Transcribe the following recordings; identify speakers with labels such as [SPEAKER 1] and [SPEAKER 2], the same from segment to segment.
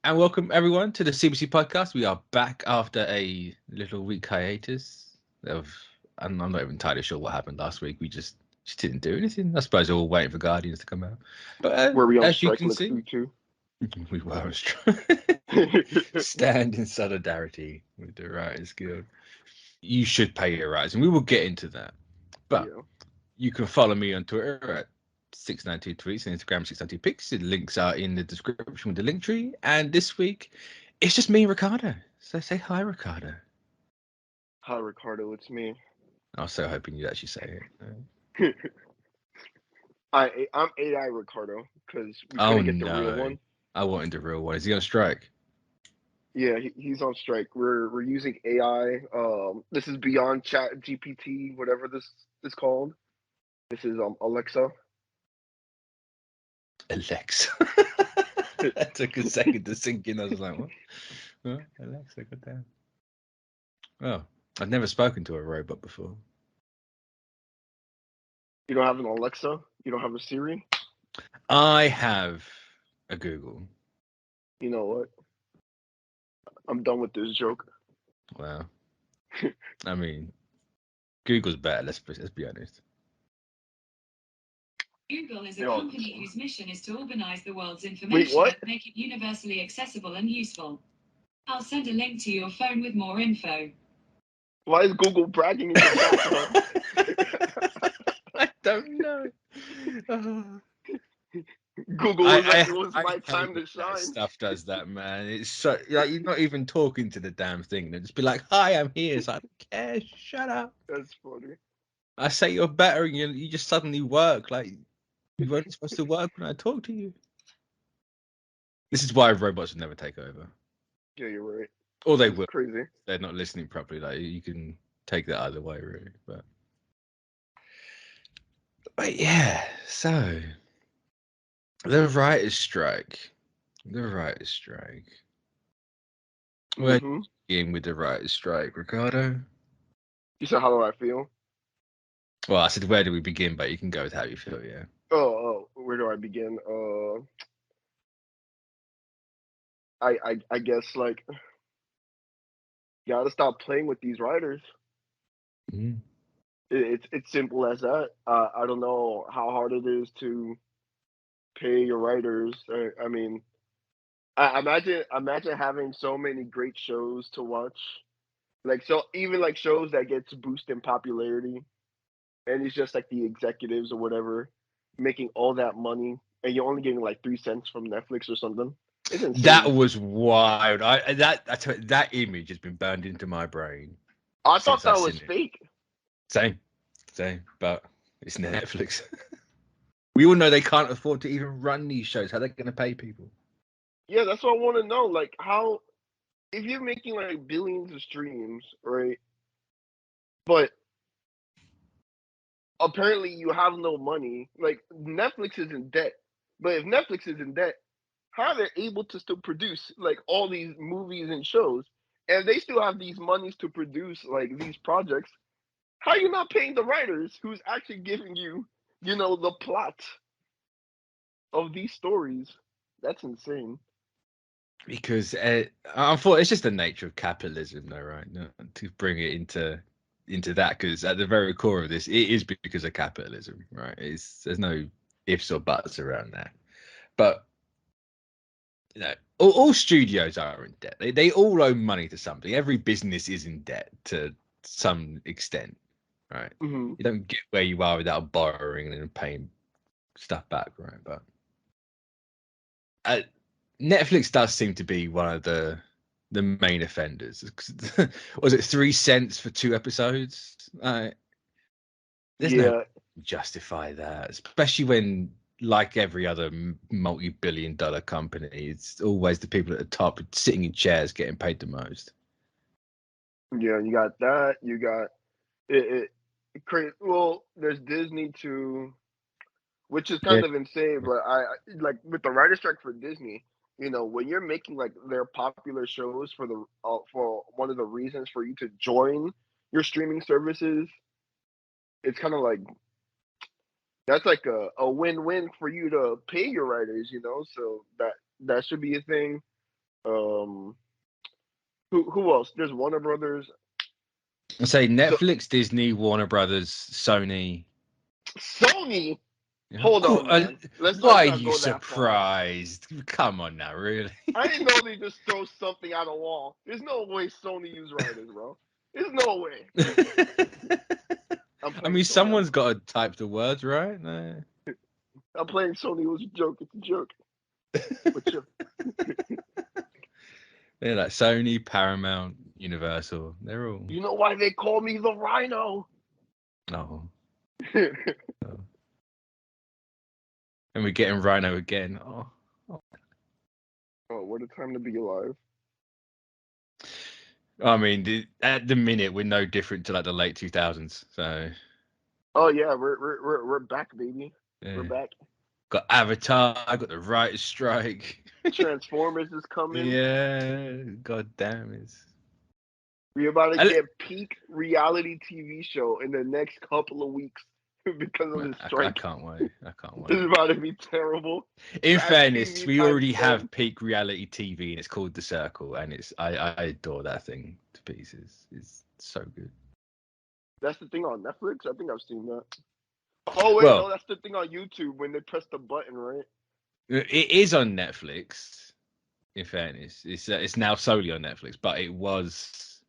[SPEAKER 1] And welcome everyone to the CBC podcast. We are back after a little week hiatus. I'm not even entirely sure what happened last week. We just didn't do anything. I suppose we're all waiting for Guardians to come out. But
[SPEAKER 2] Were we on
[SPEAKER 1] as you
[SPEAKER 2] strike
[SPEAKER 1] can
[SPEAKER 2] next
[SPEAKER 1] see,
[SPEAKER 2] week too?
[SPEAKER 1] we were on strike. Stand in solidarity with the Writers Guild. You should pay your rights, and we will get into that. But
[SPEAKER 2] Yeah.
[SPEAKER 1] you can follow me on Twitter at 692 tweets and Instagram 692 pics. The links are in the description with the link tree. And this week, it's just me and Ricardo. So say hi, Ricardo.
[SPEAKER 2] Hi, Ricardo. It's me.
[SPEAKER 1] I was so hoping you'd actually say it.
[SPEAKER 2] I'm AI Ricardo because we
[SPEAKER 1] Oh
[SPEAKER 2] couldn't get the real
[SPEAKER 1] no,
[SPEAKER 2] one.
[SPEAKER 1] I wanted the real one. Is he on strike?
[SPEAKER 2] Yeah, he's on strike. We're using AI. This is beyond Chat GPT, whatever this is called. This is Alexa.
[SPEAKER 1] Alexa. That took a second to sink in. I was like, what? Huh? Alexa, good damn. Oh, I've never spoken to a robot before.
[SPEAKER 2] You don't have an Alexa. You don't have a Siri.
[SPEAKER 1] I have a Google.
[SPEAKER 2] You know what? I'm done with this joke.
[SPEAKER 1] Wow. I mean, Google's better. Let's be honest.
[SPEAKER 3] Google is a company whose mission is to organize the world's
[SPEAKER 2] Wait,
[SPEAKER 3] information
[SPEAKER 2] what?
[SPEAKER 3] and make it universally accessible and useful. I'll send a link to your phone with more info.
[SPEAKER 2] Why is Google bragging in the background?
[SPEAKER 1] I don't know.
[SPEAKER 2] Google was like, it was my time to shine.
[SPEAKER 1] Stuff does that, man. It's so like you're not even talking to the damn thing. They just be like, "Hi, I'm here." It's like, I don't care. Shut up.
[SPEAKER 2] That's funny.
[SPEAKER 1] I say you're better, and you just suddenly work. Like you're only supposed to work when I talk to you. This is why robots would never take over.
[SPEAKER 2] Yeah, you're right.
[SPEAKER 1] Or they
[SPEAKER 2] It's
[SPEAKER 1] will.
[SPEAKER 2] crazy.
[SPEAKER 1] They're not listening properly. Like you can take that either way, really. But yeah, so the writers' strike. The writers' strike. Where do you begin with the writers' strike, Ricardo?
[SPEAKER 2] You said, how do I feel?
[SPEAKER 1] Well, I said, where do we begin? But you can go with how you feel, yeah.
[SPEAKER 2] Oh, where do I begin? I guess like you gotta stop playing with these writers.
[SPEAKER 1] Mm.
[SPEAKER 2] It's simple as that. I don't know how hard it is to pay your writers. I mean, I imagine having so many great shows to watch. Like so, even like shows that gets boost in popularity, and it's just like the executives or whatever making all that money, and you're only getting like 3 cents from Netflix or something. It's insane.
[SPEAKER 1] That was wild. That image has been burned into my brain.
[SPEAKER 2] I thought that was fake.
[SPEAKER 1] Same, but it's Netflix. We all know they can't afford to even run these shows. How are they going to pay people?
[SPEAKER 2] Yeah, that's what I want to know. Like, how, if you're making like billions of streams, right? But apparently you have no money. Like, Netflix is in debt. But if Netflix is in debt, how are they able to still produce like all these movies and shows? And they still have these monies to produce like these projects. How are you not paying the writers who's actually giving you, the plot of these stories? That's insane.
[SPEAKER 1] Because unfortunately, it's just the nature of capitalism, though, right? To bring it into that, because at the very core of this, it is because of capitalism, right? There's no ifs or buts around that. But all studios are in debt. They all owe money to something. Every business is in debt to some extent, right?
[SPEAKER 2] Mm-hmm.
[SPEAKER 1] You don't get where you are without borrowing and paying stuff back, right? But Netflix does seem to be one of the main offenders. Was it 3 cents for 2 episodes? There's no justify that, especially when, like every other multi-billion-dollar company, it's always the people at the top sitting in chairs getting paid the most.
[SPEAKER 2] Yeah, you got that. You got it. Well, there's Disney too, which is kind of insane. But I like with the writer strike for Disney. When you're making like their popular shows for one of the reasons for you to join your streaming services, it's kind of like that's like a win-win for you to pay your writers. So that should be a thing. Um, who else? There's Warner Brothers.
[SPEAKER 1] I say Netflix, Disney, Warner Brothers, Sony.
[SPEAKER 2] Sony. Hold on, man.
[SPEAKER 1] Why are you surprised? Come on now, really?
[SPEAKER 2] I didn't know they just throw something at a wall. There's no way Sony use writers, bro. There's no way.
[SPEAKER 1] I mean, someone's got to type the words, right? No.
[SPEAKER 2] I'm playing Sony. It was a joke. It's a joke.
[SPEAKER 1] They're like Sony, Paramount, Universal. They're all.
[SPEAKER 2] You know why they call me the Rhino?
[SPEAKER 1] No. No. And we're getting Rhino again. Oh,
[SPEAKER 2] what a time to be alive.
[SPEAKER 1] I mean, at the minute, we're no different to like the late 2000s. So.
[SPEAKER 2] Oh yeah, we're back, baby. Yeah. We're back.
[SPEAKER 1] Got Avatar. I got the writer's strike.
[SPEAKER 2] Transformers is coming.
[SPEAKER 1] Yeah, god damn it.
[SPEAKER 2] We're about to get peak reality TV show in the next couple of weeks because of the strike.
[SPEAKER 1] I can't wait.
[SPEAKER 2] This is about to be terrible.
[SPEAKER 1] In fairness, we already have peak reality TV, and it's called The Circle, and I adore that thing to pieces. It's so good.
[SPEAKER 2] That's the thing on Netflix? I think I've seen that. Oh wait, no, that's the thing on YouTube when they press the button, right?
[SPEAKER 1] It is on Netflix. In fairness, it's now solely on Netflix, but it was.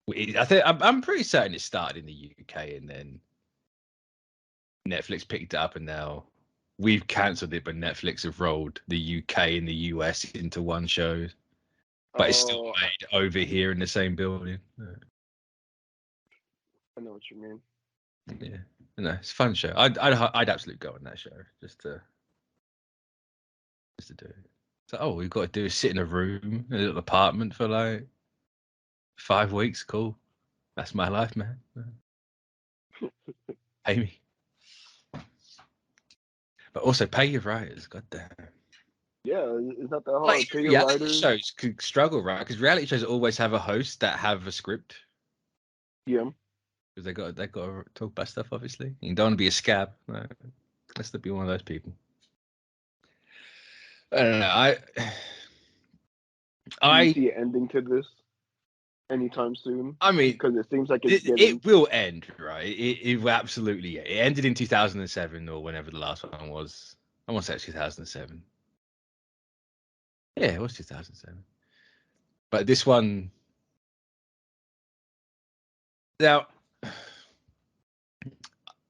[SPEAKER 1] I'm pretty certain it started in the UK and then Netflix picked it up, and now we've cancelled it, but Netflix have rolled the UK and the US into one show, but it's still made over here in the same building.
[SPEAKER 2] I know what you mean.
[SPEAKER 1] Yeah, no, it's a fun show. I'd absolutely go on that show just to do it. So all we've got to do is sit in a room, in a little apartment for like 5 weeks. Cool, that's my life, man. Pay me, but also pay your writers. God damn.
[SPEAKER 2] Yeah, it's not that hard.
[SPEAKER 1] Like,
[SPEAKER 2] pay your writers.
[SPEAKER 1] Shows could struggle, right? Because reality shows always have a host that have a script.
[SPEAKER 2] Yeah.
[SPEAKER 1] Because they got to talk about stuff. Obviously, you don't want to be a scab. Right? Let's not be one of those people. I don't know.
[SPEAKER 2] I see an ending to this anytime soon.
[SPEAKER 1] I mean,
[SPEAKER 2] because it seems like
[SPEAKER 1] it will end, right? It will absolutely. Yeah. It ended in 2007 or whenever the last one was. I want to say 2007. Yeah, it was 2007. But this one now.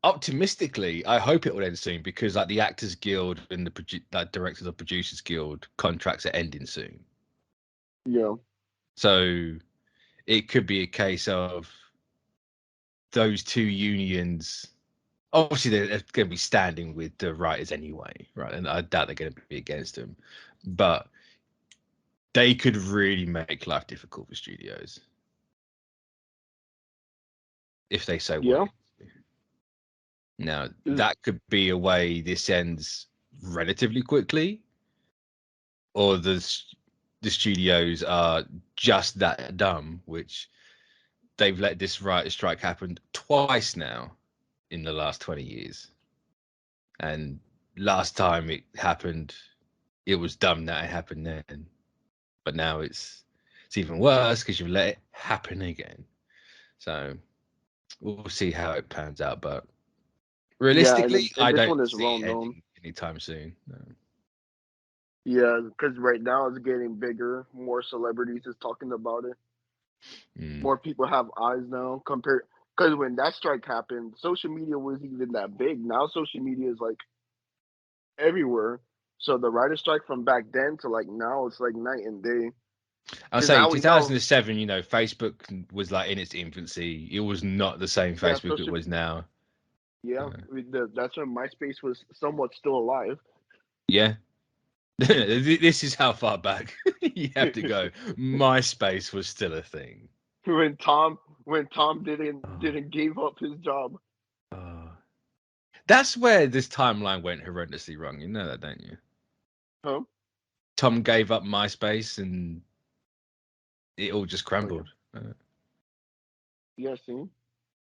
[SPEAKER 1] Optimistically, I hope it will end soon because, like, the Actors Guild and the Directors or Producers Guild contracts are ending soon.
[SPEAKER 2] Yeah.
[SPEAKER 1] So it could be a case of those two unions. Obviously, they're going to be standing with the writers anyway, right? And I doubt they're going to be against them, but they could really make life difficult for studios if they so
[SPEAKER 2] yeah.
[SPEAKER 1] want. Now, that could be a way this ends relatively quickly, or the studios are just that dumb, which they've let this writer's strike happen twice now in the last 20 years. And last time it happened, it was dumb that it happened then. But now it's even worse because you've let it happen again. So we'll see how it pans out, but realistically, I don't see it ending anytime soon. No.
[SPEAKER 2] Yeah, because right now it's getting bigger. More celebrities is talking about it. More people have eyes now compared. Because when that strike happened, social media wasn't even that big. Now social media is like everywhere. So the writer strike from back then to like now, it's like night and day.
[SPEAKER 1] I'll say 2007, you know, Facebook was like in its infancy. It was not the same Facebook it was now.
[SPEAKER 2] Yeah, that's when MySpace was somewhat still alive.
[SPEAKER 1] Yeah. This is how far back you have to go. MySpace was still a thing.
[SPEAKER 2] When Tom didn't give up his job.
[SPEAKER 1] That's where this timeline went horrendously wrong. You know that, don't you?
[SPEAKER 2] Huh?
[SPEAKER 1] Tom gave up MySpace and it all just crumbled.
[SPEAKER 2] Yeah, see?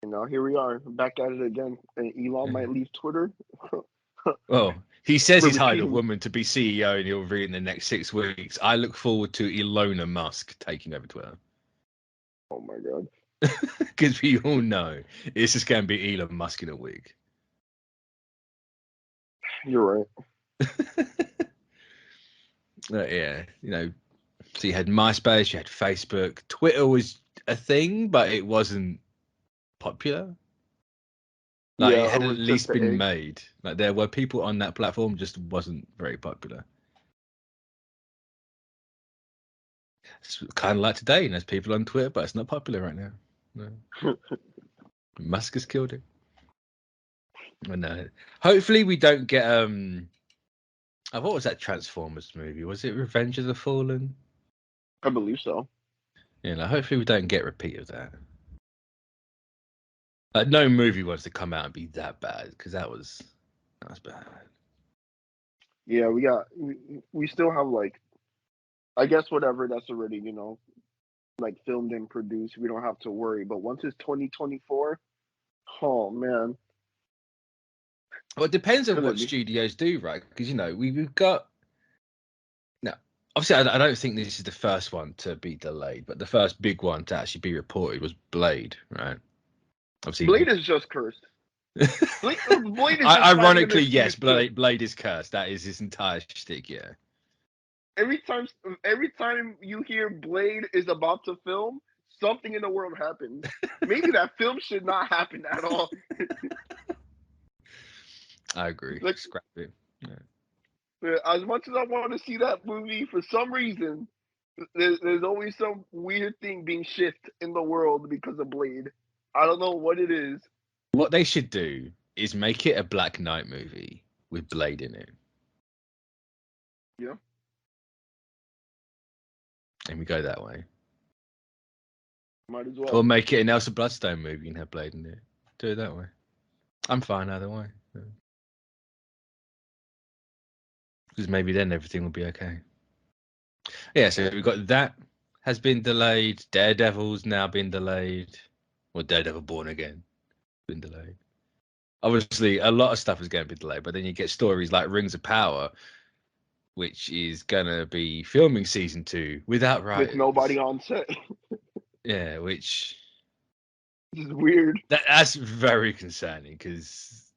[SPEAKER 2] And now here we are, back at it again. And Elon might leave Twitter.
[SPEAKER 1] Well, He says he's hired a woman to be CEO and he'll read in the next 6 weeks. I look forward to Elon Musk taking over Twitter.
[SPEAKER 2] Oh my god.
[SPEAKER 1] Because we all know it's just going to be Elon Musk in a week.
[SPEAKER 2] You're right.
[SPEAKER 1] Yeah, you know, so you had MySpace, you had Facebook. Twitter was a thing, but it wasn't popular. Like,
[SPEAKER 2] Yeah,
[SPEAKER 1] it had
[SPEAKER 2] it
[SPEAKER 1] at
[SPEAKER 2] was
[SPEAKER 1] least
[SPEAKER 2] just
[SPEAKER 1] been
[SPEAKER 2] the egg.
[SPEAKER 1] made. Like, there were people on that platform, just wasn't very popular. It's kind of like today, and there's people on Twitter, but it's not popular right now. No. Musk has killed it. No. Hopefully we don't get what was that Transformers movie? Was it Revenge of the Fallen?
[SPEAKER 2] I believe so.
[SPEAKER 1] Yeah, like, hopefully we don't get a repeat of that. Like, no movie wants to come out and be that bad, because that was bad.
[SPEAKER 2] Yeah, we still have like, I guess whatever that's already, you know, like filmed and produced, we don't have to worry. But once it's 2024, oh man.
[SPEAKER 1] Well, it depends on
[SPEAKER 2] Gonna
[SPEAKER 1] what
[SPEAKER 2] be-
[SPEAKER 1] studios do, right? Because, you know, we've got. No, obviously, I don't think this is the first one to be delayed, but the first big one to actually be reported was Blade, right? Obviously,
[SPEAKER 2] Blade is just cursed. Blade is just
[SPEAKER 1] ironically,
[SPEAKER 2] finding an
[SPEAKER 1] yes,
[SPEAKER 2] excuse
[SPEAKER 1] Blade is cursed. That is his entire shtick, yeah.
[SPEAKER 2] every time you hear Blade is about to film, something in the world happens. Maybe that film should not happen at all.
[SPEAKER 1] I agree.
[SPEAKER 2] Like,
[SPEAKER 1] scrap it. Yeah.
[SPEAKER 2] as much as I want to see that movie, for some reason, there's always some weird thing being shifted in the world because of Blade. I don't know what it is.
[SPEAKER 1] What they should do is make it a Black Knight movie with Blade in it.
[SPEAKER 2] Yeah.
[SPEAKER 1] And we go that way.
[SPEAKER 2] Might as well.
[SPEAKER 1] Or make it an Elsa Bloodstone movie and have Blade in it. Do it that way. I'm fine either way. Because maybe then everything will be okay. Yeah, so we've got that has been delayed. Daredevil's now been delayed. Or Daredevil Born Again been delayed. Obviously, a lot of stuff is going to be delayed, but then you get stories like Rings of Power, which is going to be filming season 2 without writers.
[SPEAKER 2] With nobody on set.
[SPEAKER 1] Yeah, which
[SPEAKER 2] is weird.
[SPEAKER 1] That's very concerning, because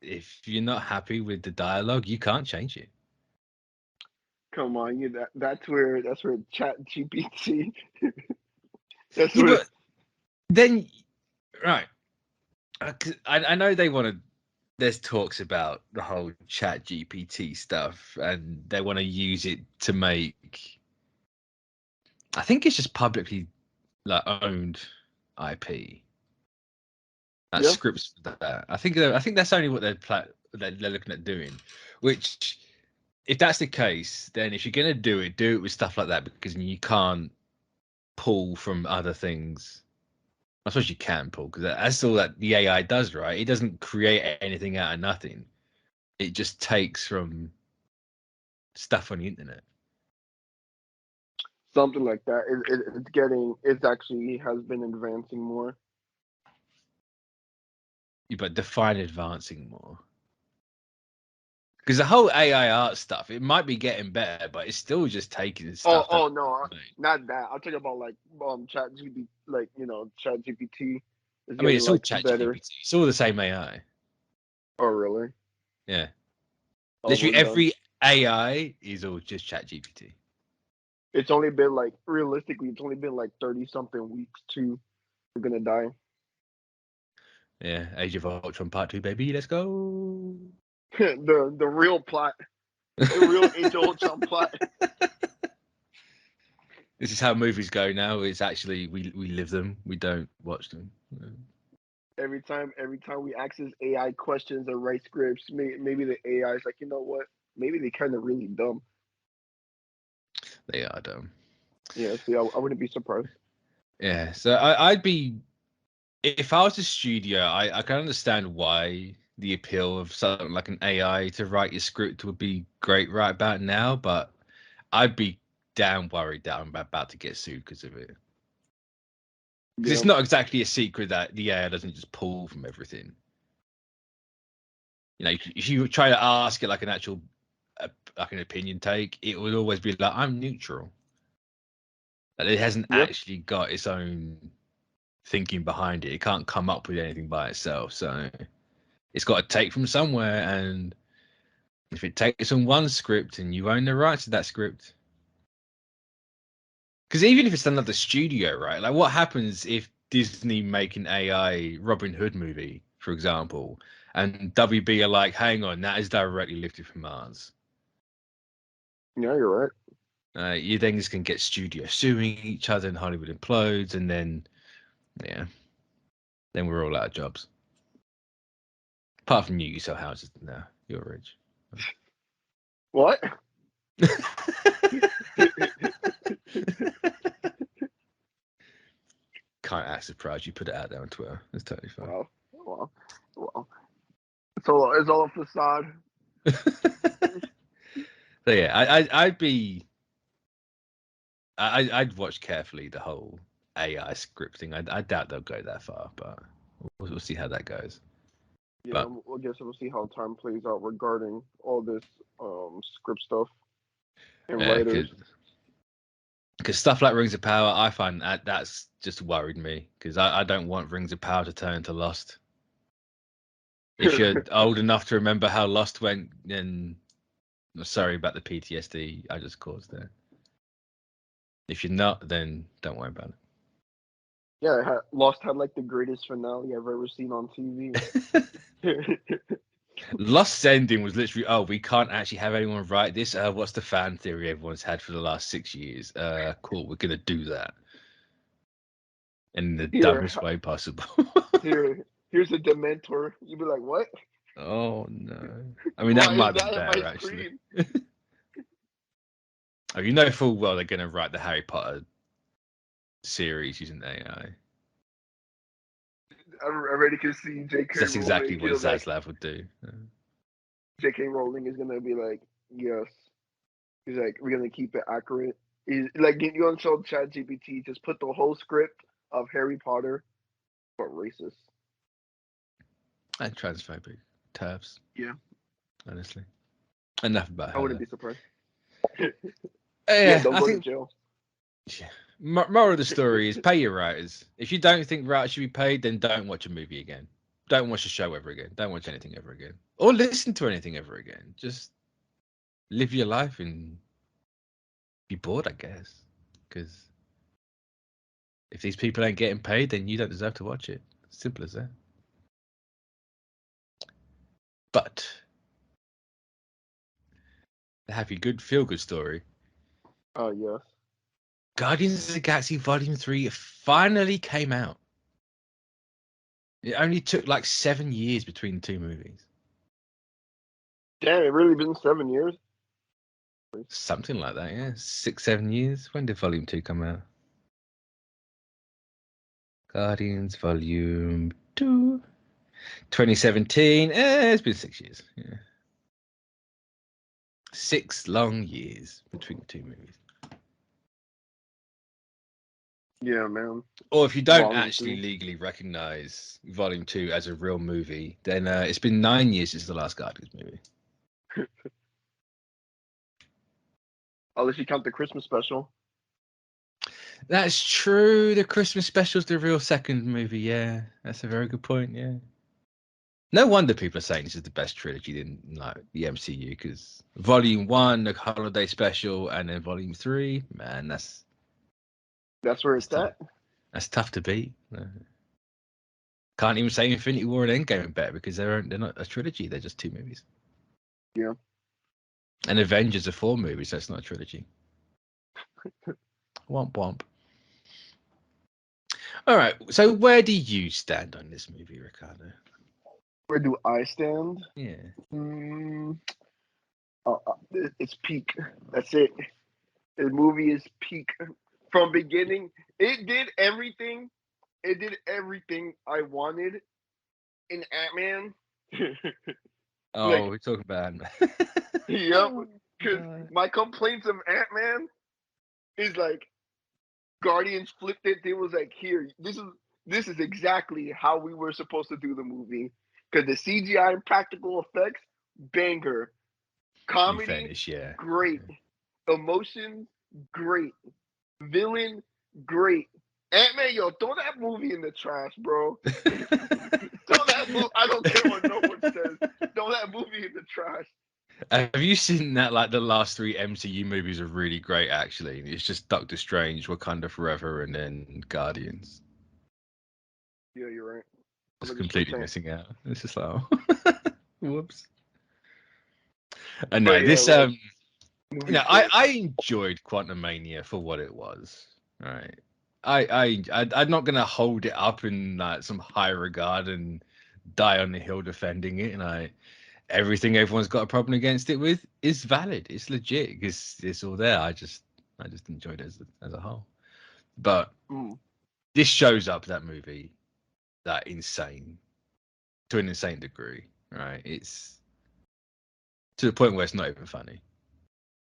[SPEAKER 1] if you're not happy with the dialogue, you can't change it.
[SPEAKER 2] Come on, that's where Chat GPT. That's
[SPEAKER 1] Yeah,
[SPEAKER 2] where.
[SPEAKER 1] but then, right? I know they want to. There's talks about the whole Chat GPT stuff, and they want to use it to make. I think it's just publicly owned IP.
[SPEAKER 2] Yeah.
[SPEAKER 1] Scripts for that. I think that's only what they're looking at doing. Which, if that's the case, then if you're gonna do it with stuff like that, because you can't pull from other things. I suppose you can pull, because that's all that the AI does, right? It doesn't create anything out of nothing. It just takes from stuff on the internet.
[SPEAKER 2] Something like that. It's actually has been advancing more.
[SPEAKER 1] Yeah, but define advancing more. Because the whole AI art stuff, it might be getting better, but it's still just taking stuff.
[SPEAKER 2] Oh no, not that. I'm talking about Chat GPT, Chat GPT.
[SPEAKER 1] I mean, it's all Chat GPT. It's all the same AI.
[SPEAKER 2] Oh really?
[SPEAKER 1] Yeah. Literally every AI is all just Chat GPT.
[SPEAKER 2] It's only been realistically, it's only been 30-something weeks to we're gonna die.
[SPEAKER 1] Yeah, Age of Ultron Part 2, baby. Let's go.
[SPEAKER 2] the real plot. The real Age of Ultron plot.
[SPEAKER 1] This is how movies go now. It's actually we live them. We don't watch them.
[SPEAKER 2] Every time we access AI questions or write scripts, maybe the AI is like, you know what? Maybe they kind of really dumb.
[SPEAKER 1] They are dumb.
[SPEAKER 2] Yeah, see, I wouldn't be surprised.
[SPEAKER 1] Yeah, so I'd be, if I was a studio, I can understand why the appeal of something like an AI to write your script would be great right about now, but I'd be damn worried that I'm about to get sued because of it. Because it's not exactly a secret that the AI doesn't just pull from everything. You know, if you try to ask it like an actual, like an opinion take, it would always be like, I'm neutral. Like, it hasn't actually got its own thinking behind it. It can't come up with anything by itself. So it's got to take from somewhere. And if it takes on one script and you own the rights to that script, because even if it's another studio, right? Like, what happens if Disney make an AI Robin Hood movie, for example, and WB are like, hang on, that is directly lifted from Mars?
[SPEAKER 2] Yeah, you're
[SPEAKER 1] right. You then just can get studios suing each other and Hollywood implodes, and then, yeah, then we're all out of jobs. Apart from you sell houses now. You're rich.
[SPEAKER 2] What?
[SPEAKER 1] Can't act surprised you put it out there on Twitter. It's totally fine.
[SPEAKER 2] Well. It's all a facade.
[SPEAKER 1] So yeah, I'd watch carefully the whole AI scripting. I doubt they'll go that far, but we'll see how that goes.
[SPEAKER 2] Yeah, I guess we'll see how time plays out regarding all this script stuff and writers.
[SPEAKER 1] Because stuff like Rings of Power, I find that's just worried me, because I don't want Rings of Power to turn into Lost. If you're old enough to remember how Lost went, then I'm sorry about the PTSD I just caused there. If you're not, then don't worry about it.
[SPEAKER 2] Yeah, Lost had like the greatest finale I've ever seen on TV.
[SPEAKER 1] Lost's ending was literally, oh, we can't actually have anyone write this. What's the fan theory everyone's had for the last 6 years? Cool, we're gonna do that in the dumbest way possible.
[SPEAKER 2] Here's a Dementor. You'd be like, what?
[SPEAKER 1] Oh no! I mean, that might be better actually. Oh, you know full well they're gonna write the Harry Potter series using AI.
[SPEAKER 2] I already can see J.K.
[SPEAKER 1] That's exactly
[SPEAKER 2] Rowling,
[SPEAKER 1] what Zaslav would do.
[SPEAKER 2] J.K. Rowling is gonna be like, yes. He's like, we're gonna keep it accurate. He's like, you on show ChatGPT, just put the whole script of Harry Potter, but racist
[SPEAKER 1] and transphobic TERFs.
[SPEAKER 2] Yeah,
[SPEAKER 1] honestly, enough about.
[SPEAKER 2] I wouldn't be surprised.
[SPEAKER 1] Yeah,
[SPEAKER 2] don't go to jail.
[SPEAKER 1] Yeah. Moral of the story is pay your writers. If you don't think writers should be paid, then don't watch a movie again. Don't watch a show ever again. Don't watch anything ever again. Or listen to anything ever again. Just live your life and be bored, I guess. Because if these people ain't getting paid, then you don't deserve to watch it. Simple as that. But the happy, good, feel-good story.
[SPEAKER 2] Oh, yes.
[SPEAKER 1] Guardians of the Galaxy Volume 3 finally came out. It only took like 7 years between the two movies.
[SPEAKER 2] Damn, it really been 7 years?
[SPEAKER 1] Something like that, yeah. 6, 7 years. When did Volume 2 come out? Guardians Volume 2. 2017. It's been 6 years. Yeah. 6 long years between the two movies.
[SPEAKER 2] Yeah, man.
[SPEAKER 1] Or if you don't actually legally recognize Volume 2 as a real movie, then it's been 9 years since the last Guardians movie.
[SPEAKER 2] Unless you count the Christmas special.
[SPEAKER 1] That's true. The Christmas special's the real second movie. Yeah, that's a very good point. Yeah. No wonder people are saying this is the best trilogy in like the MCU, because Volume 1, the holiday special, and then Volume 3, man, that's
[SPEAKER 2] where it's at.
[SPEAKER 1] That's tough to beat. Can't even say Infinity War and Endgame are better, because they're not a trilogy. They're just 2 movies.
[SPEAKER 2] Yeah.
[SPEAKER 1] And Avengers are 4 movies. So it's not a trilogy. Womp womp. All right. So where do you stand on this movie, Ricardo?
[SPEAKER 2] Where do I stand?
[SPEAKER 1] Yeah.
[SPEAKER 2] It's peak. That's it. The movie is peak. From beginning, it did everything. It did everything I wanted in Ant-Man.
[SPEAKER 1] We're talking about Ant-Man.
[SPEAKER 2] Yep. Because my complaints of Ant-Man is like, Guardians flipped it. They was like, here, this is exactly how we were supposed to do the movie. because the CGI and practical effects, banger. Comedy,
[SPEAKER 1] fairness, yeah.
[SPEAKER 2] Great. Emotions, great. Villain, great. Ant-Man, yo, throw that movie in the trash, bro. Throw that movie. I don't care what no one says. Throw that movie in the trash.
[SPEAKER 1] Have you seen that? Like the last 3 MCU movies are really great. Actually, it's just Doctor Strange, Wakanda Forever, and then Guardians.
[SPEAKER 2] Yeah, you're right.
[SPEAKER 1] Just completely missing out. It's just like, oh. Whoops. I know this. I enjoyed Quantumania for what it was. Right. I'm not gonna hold it up in like some high regard and die on the hill defending it. And everything everyone's got a problem against it with is valid. It's legit. It's all there. I just enjoyed it as a whole. But this shows up that movie that insane to an insane degree. Right. It's to the point where it's not even funny.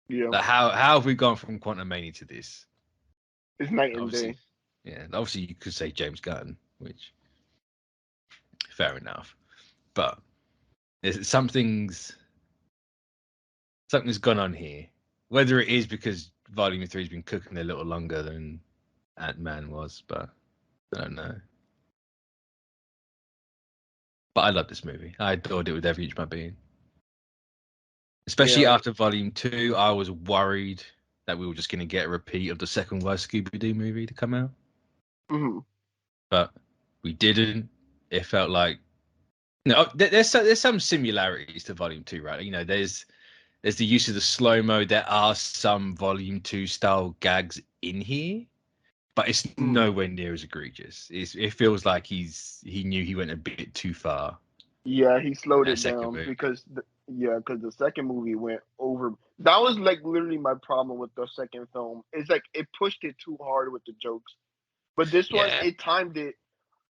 [SPEAKER 2] Yeah.
[SPEAKER 1] Like how have we gone from Quantumania to this?
[SPEAKER 2] It's night and day.
[SPEAKER 1] Yeah, obviously you could say James Gunn, which fair enough, but something's gone on here. Whether it is because Volume 3 has been cooking a little longer than Ant-Man was, but I don't know. But I love this movie. I adored it with every inch of my being. Especially after Volume 2, I was worried that we were just going to get a repeat of the second worst Scooby-Doo movie to come out.
[SPEAKER 2] Mm-hmm.
[SPEAKER 1] But we didn't. It felt like there's some similarities to Volume 2, right? You know, there's the use of the slow-mo. There are some Volume 2 style gags in here, but it's nowhere near as egregious. It feels like he knew he went a bit too far.
[SPEAKER 2] Yeah, he slowed it down because the second movie went over. That was like literally my problem with the second film. It's like it pushed it too hard with the jokes. But this one, it timed it.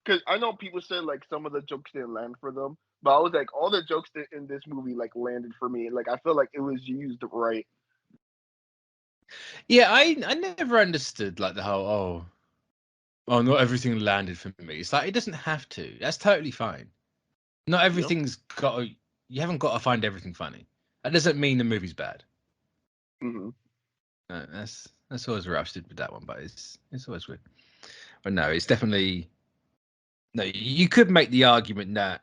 [SPEAKER 2] Because I know people said like some of the jokes didn't land for them, but I was like, all the jokes in this movie like landed for me. Like I feel like it was used right.
[SPEAKER 1] Yeah, I never understood like the whole not everything landed for me. It's like it doesn't have to. That's totally fine. Not everything's got to, you haven't got to find everything funny. That doesn't mean the movie's bad.
[SPEAKER 2] Mm-hmm.
[SPEAKER 1] That's always where I've stood with that one, but it's always weird. But no, it's definitely no. You could make the argument that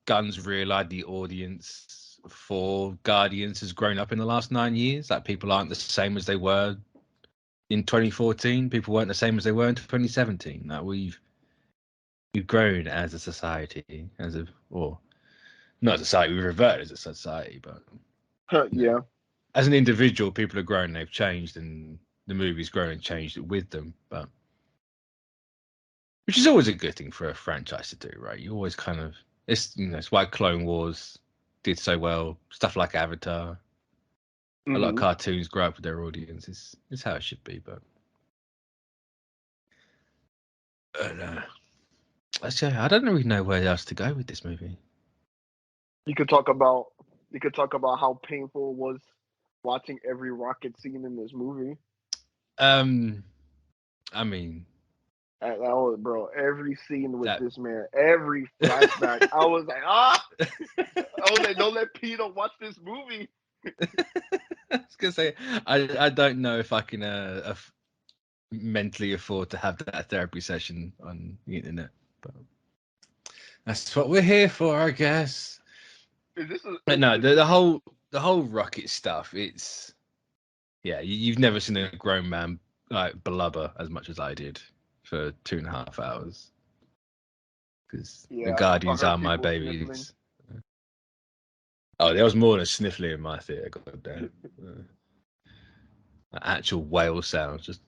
[SPEAKER 1] Gunn's realized the audience for Guardians has grown up in the last 9 years. Like people aren't the same as they were in 2014. People weren't the same as they were in 2017. Like we've grown as a society, not as a society, we've reverted as a society, but as an individual, people have grown, they've changed, and the movie's grown and changed with them. But which is always a good thing for a franchise to do, right? You always kind of it's why Clone Wars did so well. Stuff like Avatar, a lot of cartoons grow up with their audience. It's how it should be, but. I don't really know where else to go with this movie.
[SPEAKER 2] You could talk about how painful it was watching every rocket scene in this movie.
[SPEAKER 1] I mean,
[SPEAKER 2] that was, bro, every scene with this man, every flashback, I was like, don't let Peter watch this movie.
[SPEAKER 1] I was gonna say, I don't know if I can mentally afford to have that therapy session on the internet. But that's what we're here for, I guess. But no, the whole rocket stuff. It's you've never seen a grown man like blubber as much as I did for 2.5 hours. Because the Guardians are my babies. Sniffling. Oh, there was more than sniffling in my theater. God damn. Actual whale sounds, just.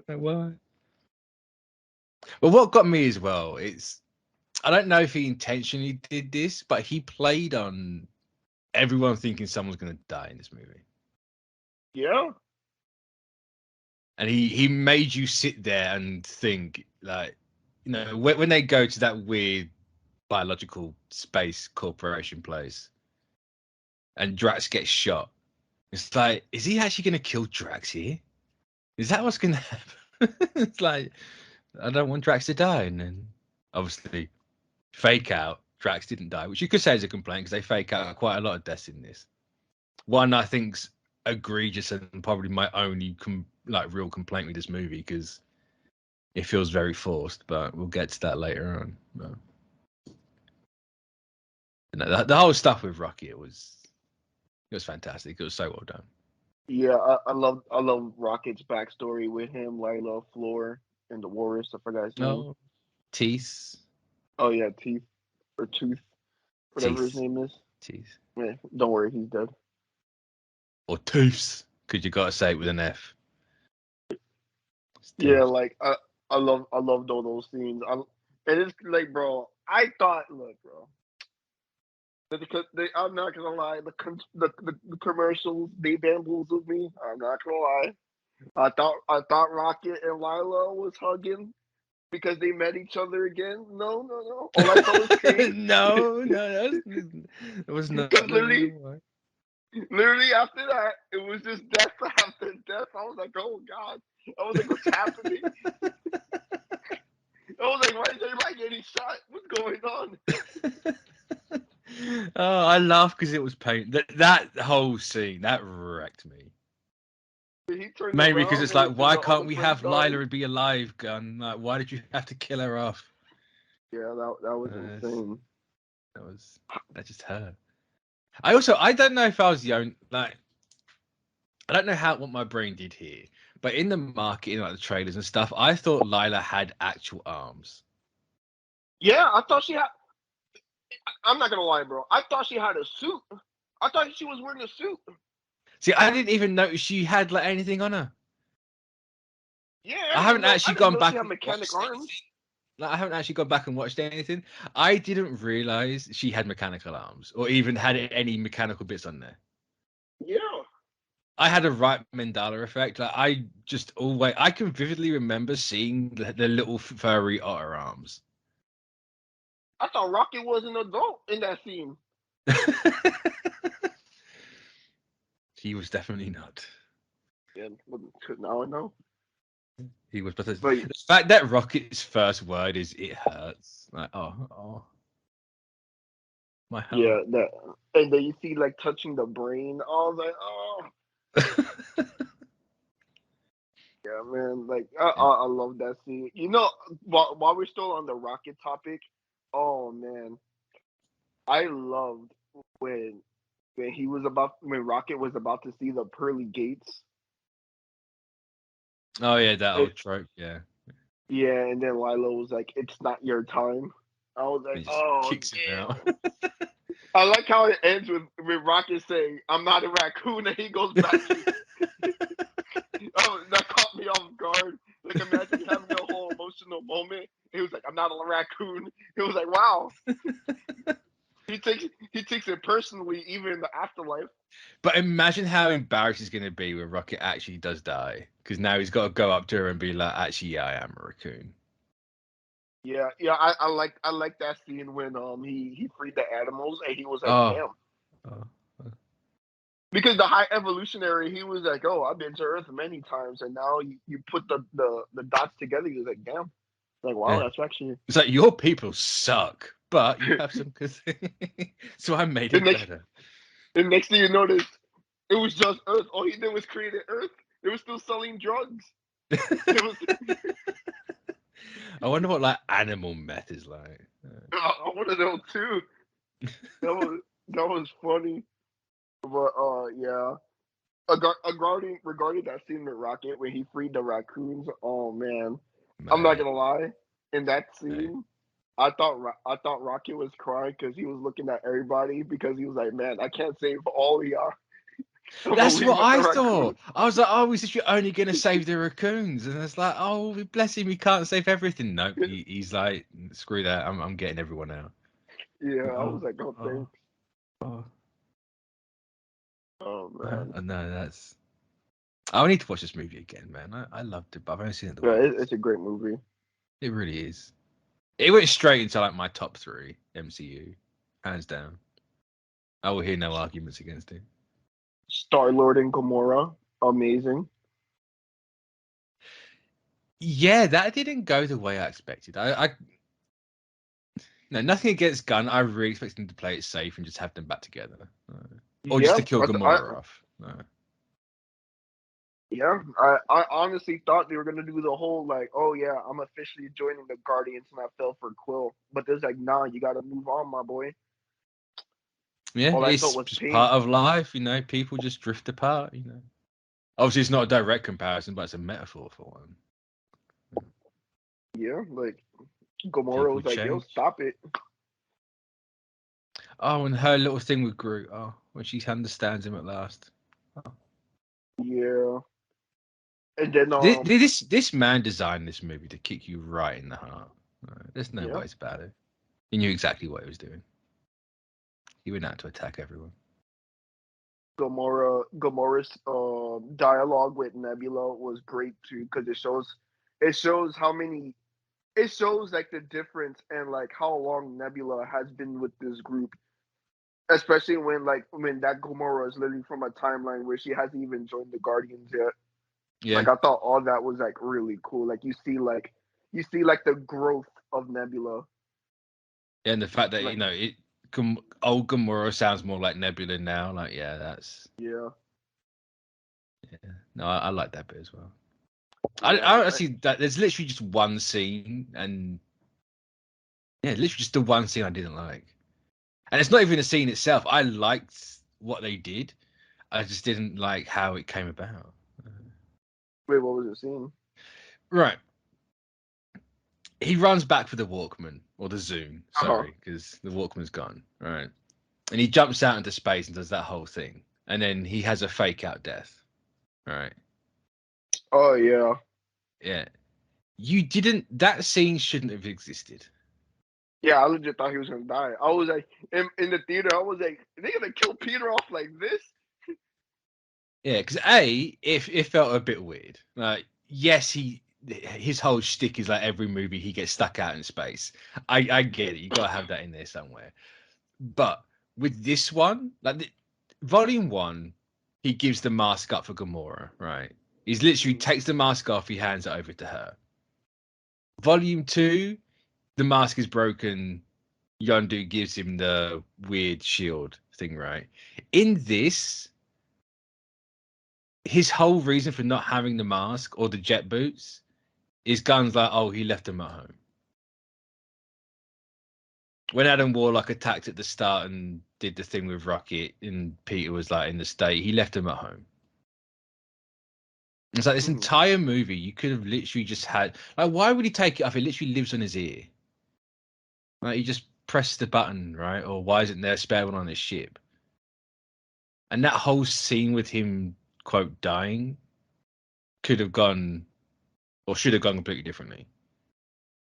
[SPEAKER 1] Why? But what got me as well, I don't know if he intentionally did this, but he played on everyone thinking someone's going to die in this movie.
[SPEAKER 2] Yeah.
[SPEAKER 1] And he made you sit there and think, like, when they go to that weird biological space corporation place and Drax gets shot, it's like, is he actually going to kill Drax here? Is that what's going to happen? It's like, I don't want Drax to die. And then, obviously, fake out Drax didn't die, which you could say is a complaint because they fake out quite a lot of deaths in this. One I think's egregious and probably my only real complaint with this movie because it feels very forced, but we'll get to that later on. No. No, the whole stuff with Rocky, it was fantastic. It was so well done.
[SPEAKER 2] Yeah, I love Rocket's backstory with him, Lila, Floor, and the Walrus. I forgot his name.
[SPEAKER 1] Teeth.
[SPEAKER 2] Oh yeah, Teeth or Tooth, whatever his name is.
[SPEAKER 1] Teeth.
[SPEAKER 2] Yeah, don't worry, he's dead.
[SPEAKER 1] Or Tooths, because you gotta say it with an F.
[SPEAKER 2] Yeah, like I loved all those scenes. And it's like, bro, I thought, look, bro. I'm not gonna lie, the commercials, they bamboozled me. I'm not gonna lie. I thought Rocket and Lila was hugging because they met each other again. No. All I saw was pain.
[SPEAKER 1] No, it was not.
[SPEAKER 2] Literally after that, it was just death after death. I was like, oh god. I was like, what's happening? I was like, why is everybody getting shot? What's going on?
[SPEAKER 1] Oh, I laugh because it was pain. That whole scene that wrecked me. Mainly because it's like, why can't we have Lila be alive, gun? Like, why did you have to kill her off?
[SPEAKER 2] Yeah, that was insane.
[SPEAKER 1] That just hurt. I don't know if I was the only, I don't know what my brain did here, but in the marketing, like the trailers and stuff, I thought Lila had actual arms.
[SPEAKER 2] Yeah, I thought she had. I'm not gonna lie, bro. I thought she had a suit. I thought she was wearing a suit.
[SPEAKER 1] See, I didn't even notice she had anything on her.
[SPEAKER 2] Yeah,
[SPEAKER 1] I haven't actually gone back.
[SPEAKER 2] Mechanic arms.
[SPEAKER 1] I haven't actually gone back and watched anything. I didn't realize she had mechanical arms or even had any mechanical bits on there.
[SPEAKER 2] Yeah.
[SPEAKER 1] I had a right Mandela effect. I can vividly remember seeing the little furry otter arms.
[SPEAKER 2] I thought Rocket was an adult in that scene.
[SPEAKER 1] He was definitely not.
[SPEAKER 2] Yeah, now I know.
[SPEAKER 1] He was, but the fact that Rocket's first word is "it hurts," like oh, my heart.
[SPEAKER 2] Yeah, and then you see touching the brain. I was like, oh. Yeah, man. I love that scene. You know, while we're still on the Rocket topic, oh man, I loved when Rocket was about to see the pearly gates.
[SPEAKER 1] Oh yeah, that old trope. Yeah.
[SPEAKER 2] Yeah, and then Lilo was like, "It's not your time." I was like, "Oh,
[SPEAKER 1] kicks him out.
[SPEAKER 2] I like how it ends with Rocket saying, "I'm not a raccoon," and he goes back. Oh, that caught me off guard. Imagine having a whole emotional moment. He was like, "I'm not a raccoon." He was like, "Wow." He takes it personally, even in the afterlife.
[SPEAKER 1] But imagine how embarrassed he's going to be when Rocket actually does die, because now he's got to go up to her and be like, "Actually, yeah, I am a raccoon."
[SPEAKER 2] Yeah. I like that scene when he freed the animals and he was like, "Damn." Because the High Evolutionary, he was like, "Oh, I've been to Earth many times," and now you put the dots together. He was like, "Damn." Like, wow, that's actually.
[SPEAKER 1] It's like, your people suck, but you have some good things. So I made it better.
[SPEAKER 2] The next thing you notice, it was just Earth. All he did was create Earth. They were still selling drugs.
[SPEAKER 1] I wonder what animal meth is like.
[SPEAKER 2] I want to know too. That was funny. But yeah. Regarding that scene with Rocket when he freed the raccoons, oh man. I'm not gonna lie. In that scene, I thought Rocket was crying because he was looking at everybody because he was like, "Man, I can't save all of y'all."
[SPEAKER 1] That's what I thought. I was like, "Oh, is you're only gonna save the raccoons?" And it's like, "Oh, bless him, he can't save everything." No, he's like, "Screw that, I'm getting everyone out."
[SPEAKER 2] Yeah, I was like, "Oh, thanks."
[SPEAKER 1] Oh man, no, that's. I need to watch this movie again, man. I loved it, but I've only seen it.
[SPEAKER 2] It's a great movie.
[SPEAKER 1] It really is. It went straight into my top 3 MCU, hands down. I will hear no arguments against it.
[SPEAKER 2] Star-Lord and Gamora, amazing.
[SPEAKER 1] Yeah, that didn't go the way I expected. No, nothing against Gunn. I really expect him to play it safe and just have them back together, or just to kill Gamora off.
[SPEAKER 2] Yeah, I honestly thought they were gonna do the whole like, oh yeah, I'm officially joining the Guardians, and I fell for Quill. But there's like, nah, you gotta move on, my boy.
[SPEAKER 1] Yeah,
[SPEAKER 2] all
[SPEAKER 1] it's just part of life, People just drift apart, Obviously, it's not a direct comparison, but it's a metaphor for one.
[SPEAKER 2] Yeah, like Gamora was like, yo, stop it.
[SPEAKER 1] Oh, and her little thing with Groot. Oh, when she understands him at last. Oh.
[SPEAKER 2] Yeah. And then
[SPEAKER 1] this man designed this movie to kick you right in the heart. There's no ways about it. He knew exactly what he was doing. He went out to attack everyone.
[SPEAKER 2] Gamora's dialogue with Nebula was great too, because it shows like the difference and like how long Nebula has been with this group, especially when that Gamora is literally from a timeline where she hasn't even joined the Guardians yet.
[SPEAKER 1] Yeah.
[SPEAKER 2] Like I thought all that was like really cool. Like you see the growth of Nebula.
[SPEAKER 1] Yeah, and the fact that old Gamora sounds more like Nebula now. Like, that's
[SPEAKER 2] yeah.
[SPEAKER 1] No, I like that bit as well. I actually there's literally just one scene, and literally just the one scene I didn't like, and it's not even a scene itself. I liked what they did. I just didn't like how it came about.
[SPEAKER 2] Wait, what was the scene?
[SPEAKER 1] Right. He runs back for the Walkman, or the Zoom, sorry, because the Walkman's gone, right? And he jumps out into space and does that whole thing. And then he has a fake out death, right?
[SPEAKER 2] Oh, yeah.
[SPEAKER 1] Yeah. That scene shouldn't have existed.
[SPEAKER 2] Yeah, I legit thought he was going to die. I was like, in the theater, I was like, are they going to kill Peter off like this?
[SPEAKER 1] Yeah, because it felt a bit weird. Like, yes, his whole shtick is like every movie he gets stuck out in space. I get it. You got to have that in there somewhere. But with this one, like Volume 1, he gives the mask up for Gamora, right? He's literally takes the mask off, he hands it over to her. Volume 2, the mask is broken. Yondu gives him the weird shield thing, right? In this, his whole reason for not having the mask or the jet boots is Gunn's like, oh, he left them at home. When Adam Warlock attacked at the start and did the thing with Rocket and Peter was like in the state, he left them at home. It's like this entire movie, you could have literally just had, like, why would he take it off? It literally lives on his ear. Like, he just pressed the button, right? Or why isn't there a spare one on his ship? And that whole scene with him, quote, dying could have gone, or should have gone completely differently.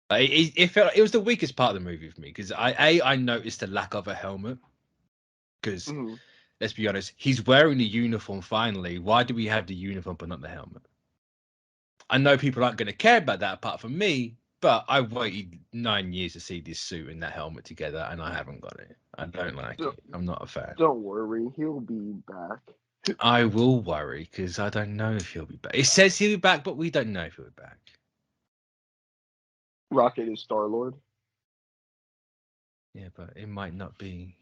[SPEAKER 1] Like, it felt it was the weakest part of the movie for me because I noticed the lack of a helmet. Because let's be honest, he's wearing the uniform finally. Why do we have the uniform but not the helmet? I know people aren't going to care about that apart from me, but I waited 9 years to see this suit and that helmet together, and I haven't got it. I don't like it. I'm not a fan.
[SPEAKER 2] Don't worry, he'll be back.
[SPEAKER 1] I will worry because I don't know if he'll be back. It says he'll be back, but we don't know if he'll be back.
[SPEAKER 2] Rocket is Star-Lord.
[SPEAKER 1] Yeah, but it might not be,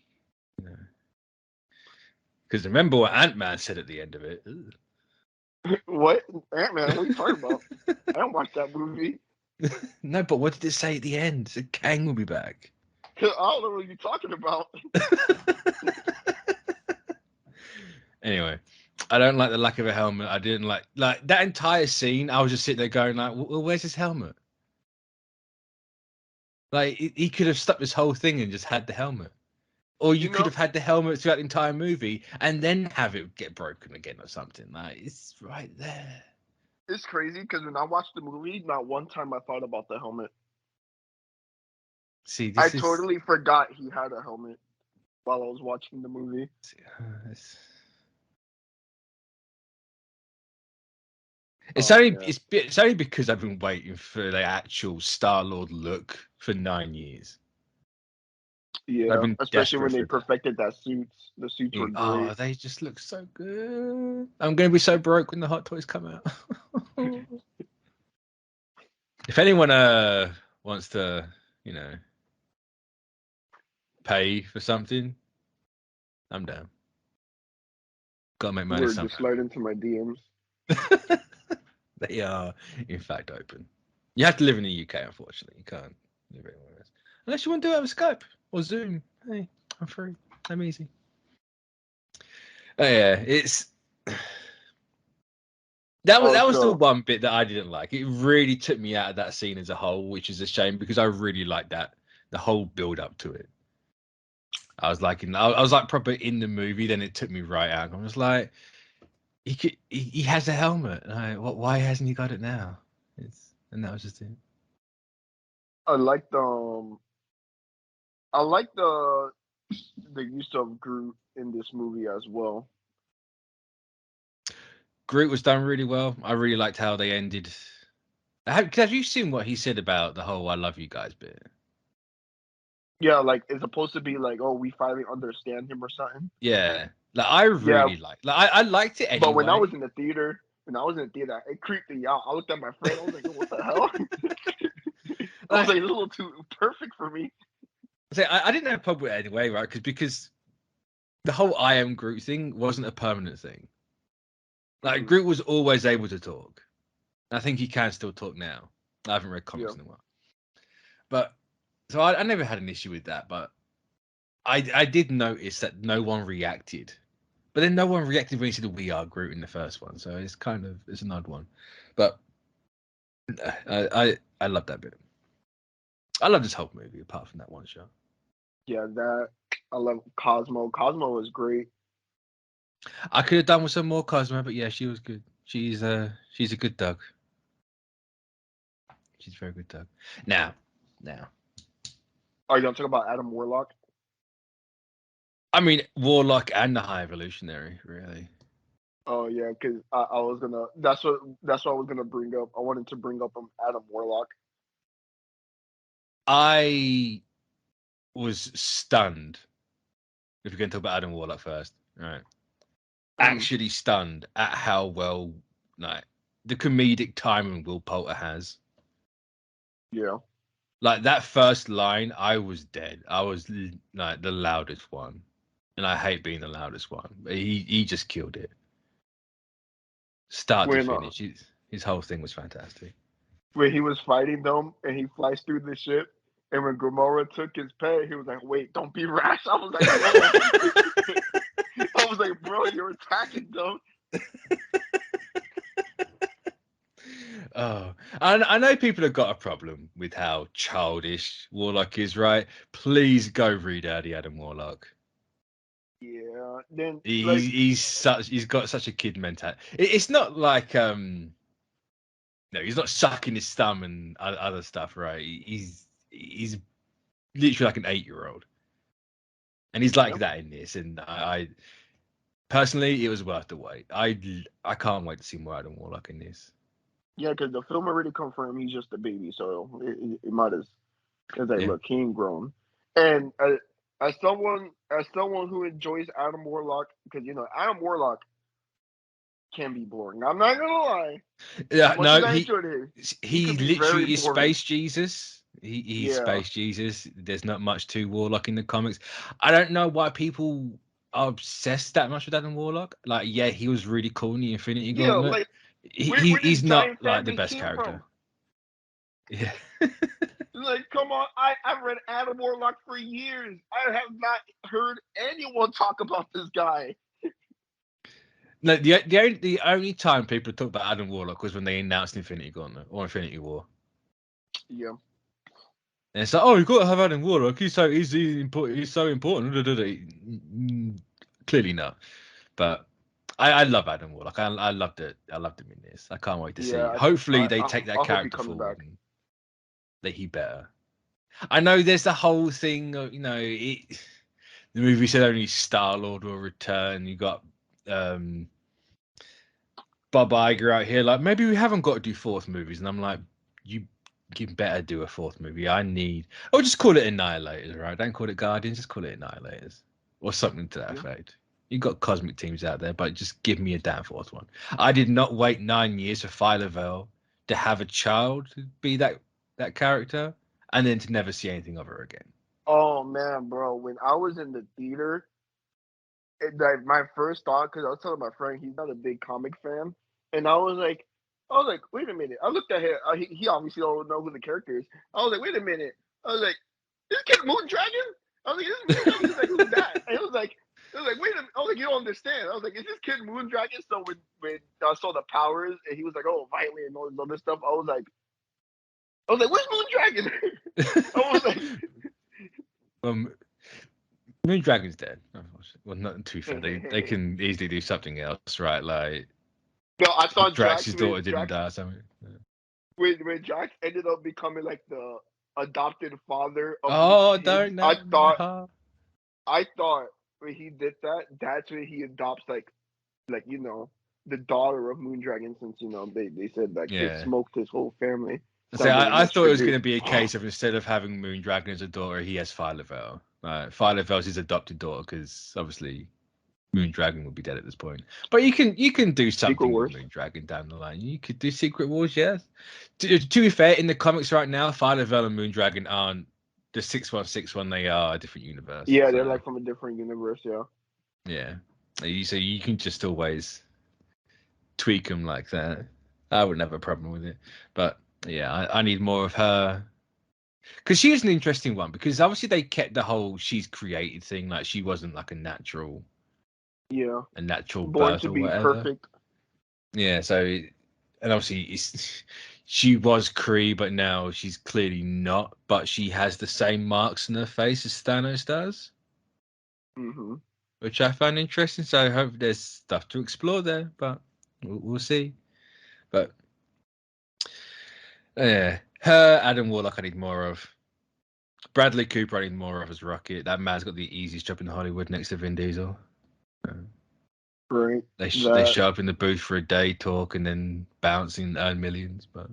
[SPEAKER 1] Because remember what Ant-Man said at the end of it.
[SPEAKER 2] What? Ant-Man? What are you talking about? I don't watch that movie.
[SPEAKER 1] No, but what did it say at the end? It said Kang will be back.
[SPEAKER 2] I don't know what you're talking about.
[SPEAKER 1] Anyway, I don't like the lack of a helmet. I didn't like that entire scene. I was just sitting there going like, well, where's his helmet? Like, he could have stopped this whole thing and just had the helmet. Or you could have had the helmet throughout the entire movie and then have it get broken again or something. Like, it's right there.
[SPEAKER 2] It's crazy because when I watched the movie, not one time I thought about the helmet.
[SPEAKER 1] See,
[SPEAKER 2] I totally forgot he had a helmet while I was watching the movie.
[SPEAKER 1] It's only because I've been waiting for the actual Star-Lord look for 9 years.
[SPEAKER 2] Yeah, especially when they perfected that suits. The suits were great.
[SPEAKER 1] Oh, they just look so good. I'm going to be so broke when the Hot Toys come out. If anyone wants to, pay for something, I'm down. Gotta make money somehow.
[SPEAKER 2] Just slide into my DMs.
[SPEAKER 1] They are, in fact, open. You have to live in the UK, unfortunately. You can't live anywhere else. Unless you want to do it over Skype or Zoom. Hey, I'm free. I'm easy. Oh, yeah, it's... That was the one bit that I didn't like. It really took me out of that scene as a whole, which is a shame because I really liked that, the whole build up to it. I was like proper in the movie. Then it took me right out. I was like, he has a helmet. Why hasn't he got it now? And that was just it.
[SPEAKER 2] I like the use of Groot in this movie as well.
[SPEAKER 1] Groot was done really well. I really liked how they ended. Have you seen what he said about the whole "I love you guys" bit?
[SPEAKER 2] Yeah, like it's supposed to be like, oh, we finally understand him or something.
[SPEAKER 1] Yeah, like I really liked. Like I liked it anyway.
[SPEAKER 2] But when I was in the theater, it creeped me out. I looked at my friend. I was like, what the hell? I was like, it's a little too perfect for me.
[SPEAKER 1] I didn't have a problem with it anyway, right? Because the whole "I am Groot" thing wasn't a permanent thing. Like Groot was always able to talk. I think he can still talk now. I haven't read comics in a while, but so I never had an issue with that. But I did notice that no one reacted. But then no one reacted when he said "We are Groot" in the first one, so it's an odd one. But I love that bit. I love this whole movie apart from that one shot.
[SPEAKER 2] Yeah, I love Cosmo. Cosmo was great.
[SPEAKER 1] I could have done with some more Cosmo, but yeah, she was good. She's a good dog. She's a very good dog. Now.
[SPEAKER 2] Are you gonna talk about Adam Warlock?
[SPEAKER 1] I mean, Warlock and the High Evolutionary, really.
[SPEAKER 2] Oh yeah, because I was gonna. That's what I was gonna bring up. I wanted to bring up Adam Warlock.
[SPEAKER 1] I was stunned. If we're going to talk about Adam Warlock first, all right? Actually stunned at how well, like, the comedic timing Will Poulter has.
[SPEAKER 2] Yeah.
[SPEAKER 1] Like that first line, I was dead. I was like the loudest one, and I hate being the loudest one. But he just killed it, start to finish. His whole thing was fantastic.
[SPEAKER 2] When he was fighting them, and he flies through the ship, and when Gamora took his pay, he was like, "Wait, don't be rash." I was like, I was like, "Bro, you're attacking them."
[SPEAKER 1] Oh, I know people have got a problem with how childish Warlock is, right? Please go read Adam Warlock.
[SPEAKER 2] Yeah, then
[SPEAKER 1] he's got such a kid mentality. It's not like no, he's not sucking his thumb and other stuff, right? He's literally like an 8-year-old, and he's like that in this. And I personally, it was worth the wait. I can't wait to see more Adam Warlock in this.
[SPEAKER 2] Yeah, because the film already confirmed he's just a baby, so it might as like, look, he ain't grown. And as someone who enjoys Adam Warlock, because Adam Warlock can be boring. I'm not gonna lie.
[SPEAKER 1] Yeah, no, he literally is Space Jesus. He's Space Jesus. There's not much to Warlock in the comics. I don't know why people are obsessed that much with Adam Warlock. Like, yeah, he was really cool in the Infinity Gauntlet.
[SPEAKER 2] Like,
[SPEAKER 1] he's not like the best character. Yeah.
[SPEAKER 2] Like, come on! I've read Adam Warlock for years. I have not heard anyone talk about this guy.
[SPEAKER 1] No, the only time people talk about Adam Warlock was when they announced Infinity Gauntlet or Infinity War.
[SPEAKER 2] Yeah.
[SPEAKER 1] And it's like, oh, you've got to have Adam Warlock. He's so important. Clearly not. But I love Adam Warlock. I loved it. I loved him in this. I can't wait to see. Hopefully they take that character forward. That he better. I know there's the whole thing of, the movie said only Star-Lord will return. You got Bob Iger out here like, maybe we haven't got to do 4th movies. And I'm like, you better do a 4th movie. Just call it Annihilators, right? Don't call it Guardians, just call it Annihilators. Or something to that effect. You got cosmic teams out there, but just give me a damn 4th one. I did not wait 9 years for Phyla-Vell to have a child to be that character, and then to never see anything of her again.
[SPEAKER 2] Oh man, bro! When I was in the theater, like my first thought, because I was telling my friend he's not a big comic fan, and I was like, wait a minute. I looked at him. He obviously don't know who the character is. I was like, wait a minute. I was like, this kid Moon Dragon. I was like, this Moon Dragon. He's like, who's that? And it was like, wait a minute. I was like, you don't understand. I was like, is this kid Moon Dragon? So when I saw the powers, and he was like, oh, violent and all this other stuff, I was like, where's Moon Dragon? I was like.
[SPEAKER 1] Moon Dragon's dead. Well, not too fair. They can easily do something else, right? Like,
[SPEAKER 2] no, I thought
[SPEAKER 1] Drax's daughter didn't die. Something.
[SPEAKER 2] When Drax ended up becoming like the adopted father of
[SPEAKER 1] don't know.
[SPEAKER 2] I thought when he did that, that's when he adopts like you know the daughter of Moon Dragon, since you know they said like they smoked his whole family.
[SPEAKER 1] So I thought it was going to be a case of instead of having Moon Dragon as a daughter, he has Phyla-Vell. Phyla-Vell's his adopted daughter, because obviously Moon Dragon would be dead at this point. But you can do something with Moon Dragon down the line. You could do Secret Wars, yes. To be fair, in the comics right now, Phyla-Vell and Moon Dragon aren't the 616 one. They are a different universe.
[SPEAKER 2] Yeah, they're like from a different universe. Yeah.
[SPEAKER 1] Yeah. So you can just always tweak them like that. I wouldn't have a problem with it, but. Yeah, I need more of her, because she was an interesting one, because obviously they kept the whole she's created thing, like she wasn't like a natural
[SPEAKER 2] born to be perfect.
[SPEAKER 1] Yeah, so and obviously she was Kree, but now she's clearly not, but she has the same marks on her face as Thanos does, which I found interesting. So I hope there's stuff to explore there, but we'll see. But yeah, her, Adam Warlock, I need more of. Bradley Cooper, I need more of as Rocket. That man's got the easiest job in Hollywood next to Vin Diesel.
[SPEAKER 2] Right.
[SPEAKER 1] They show up in the booth for a day, talk, and then bounce and earn millions. But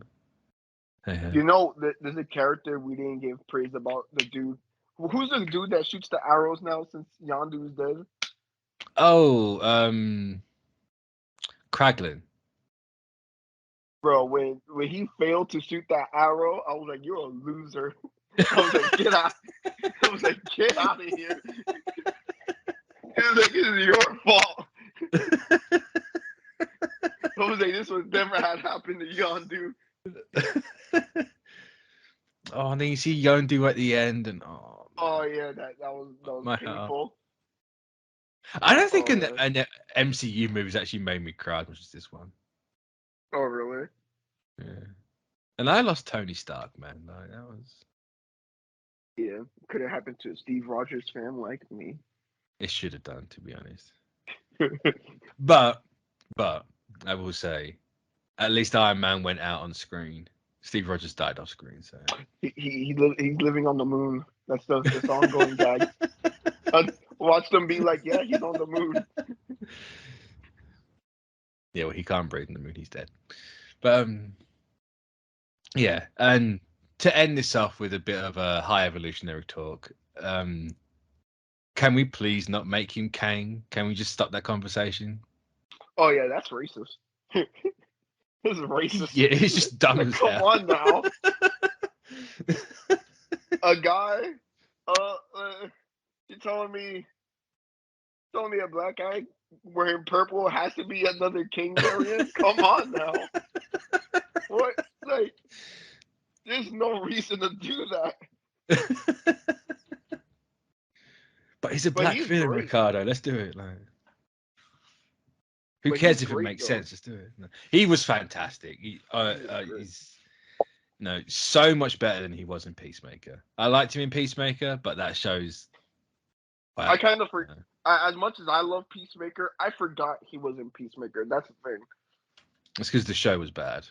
[SPEAKER 2] you know, there's a character we didn't give praise about. The dude, who's the dude that shoots the arrows now since Yondu's dead?
[SPEAKER 1] Oh, Kraglin.
[SPEAKER 2] Bro, when he failed to shoot that arrow, I was like, "You're a loser." I was like, "Get out!" I was like, "Get out of here!" It was like, "This is your fault." I was like, "This was never had happened to Yondu."
[SPEAKER 1] Oh, and then you see Yondu at the end, and
[SPEAKER 2] oh yeah, that was painful.
[SPEAKER 1] I don't think an MCU movie's actually made me cry as much as this one.
[SPEAKER 2] Oh really?
[SPEAKER 1] Yeah. And I lost Tony Stark, man. Like, that was.
[SPEAKER 2] Yeah, could have happened to a Steve Rogers fan like me.
[SPEAKER 1] It should have done, to be honest. but I will say, at least Iron Man went out on screen. Steve Rogers died off screen, so
[SPEAKER 2] he's living on the moon. That's the ongoing gag. Watch them be like, yeah, he's on the moon.
[SPEAKER 1] Yeah, well, he can't breathe in the moon. He's dead. But yeah, and to end this off with a bit of a high evolutionary talk, can we please not make him Kang? Can we just stop that conversation?
[SPEAKER 2] Oh yeah, that's racist. This is racist.
[SPEAKER 1] Yeah, it's just dumb as hell.
[SPEAKER 2] Come on now. A guy, you're telling me a black guy wearing purple has to be another King variant? Come on now. What? Like, there's no reason to do that.
[SPEAKER 1] But he's a black villain, Ricardo. Let's do it. Like, who cares if it makes sense? Just do it. No. He was fantastic. He's so much better than he was in Peacemaker. I liked him in Peacemaker, but that shows.
[SPEAKER 2] Wow, I kind of as much as I love Peacemaker, I forgot he was in Peacemaker. That's the thing.
[SPEAKER 1] It's because the show was bad.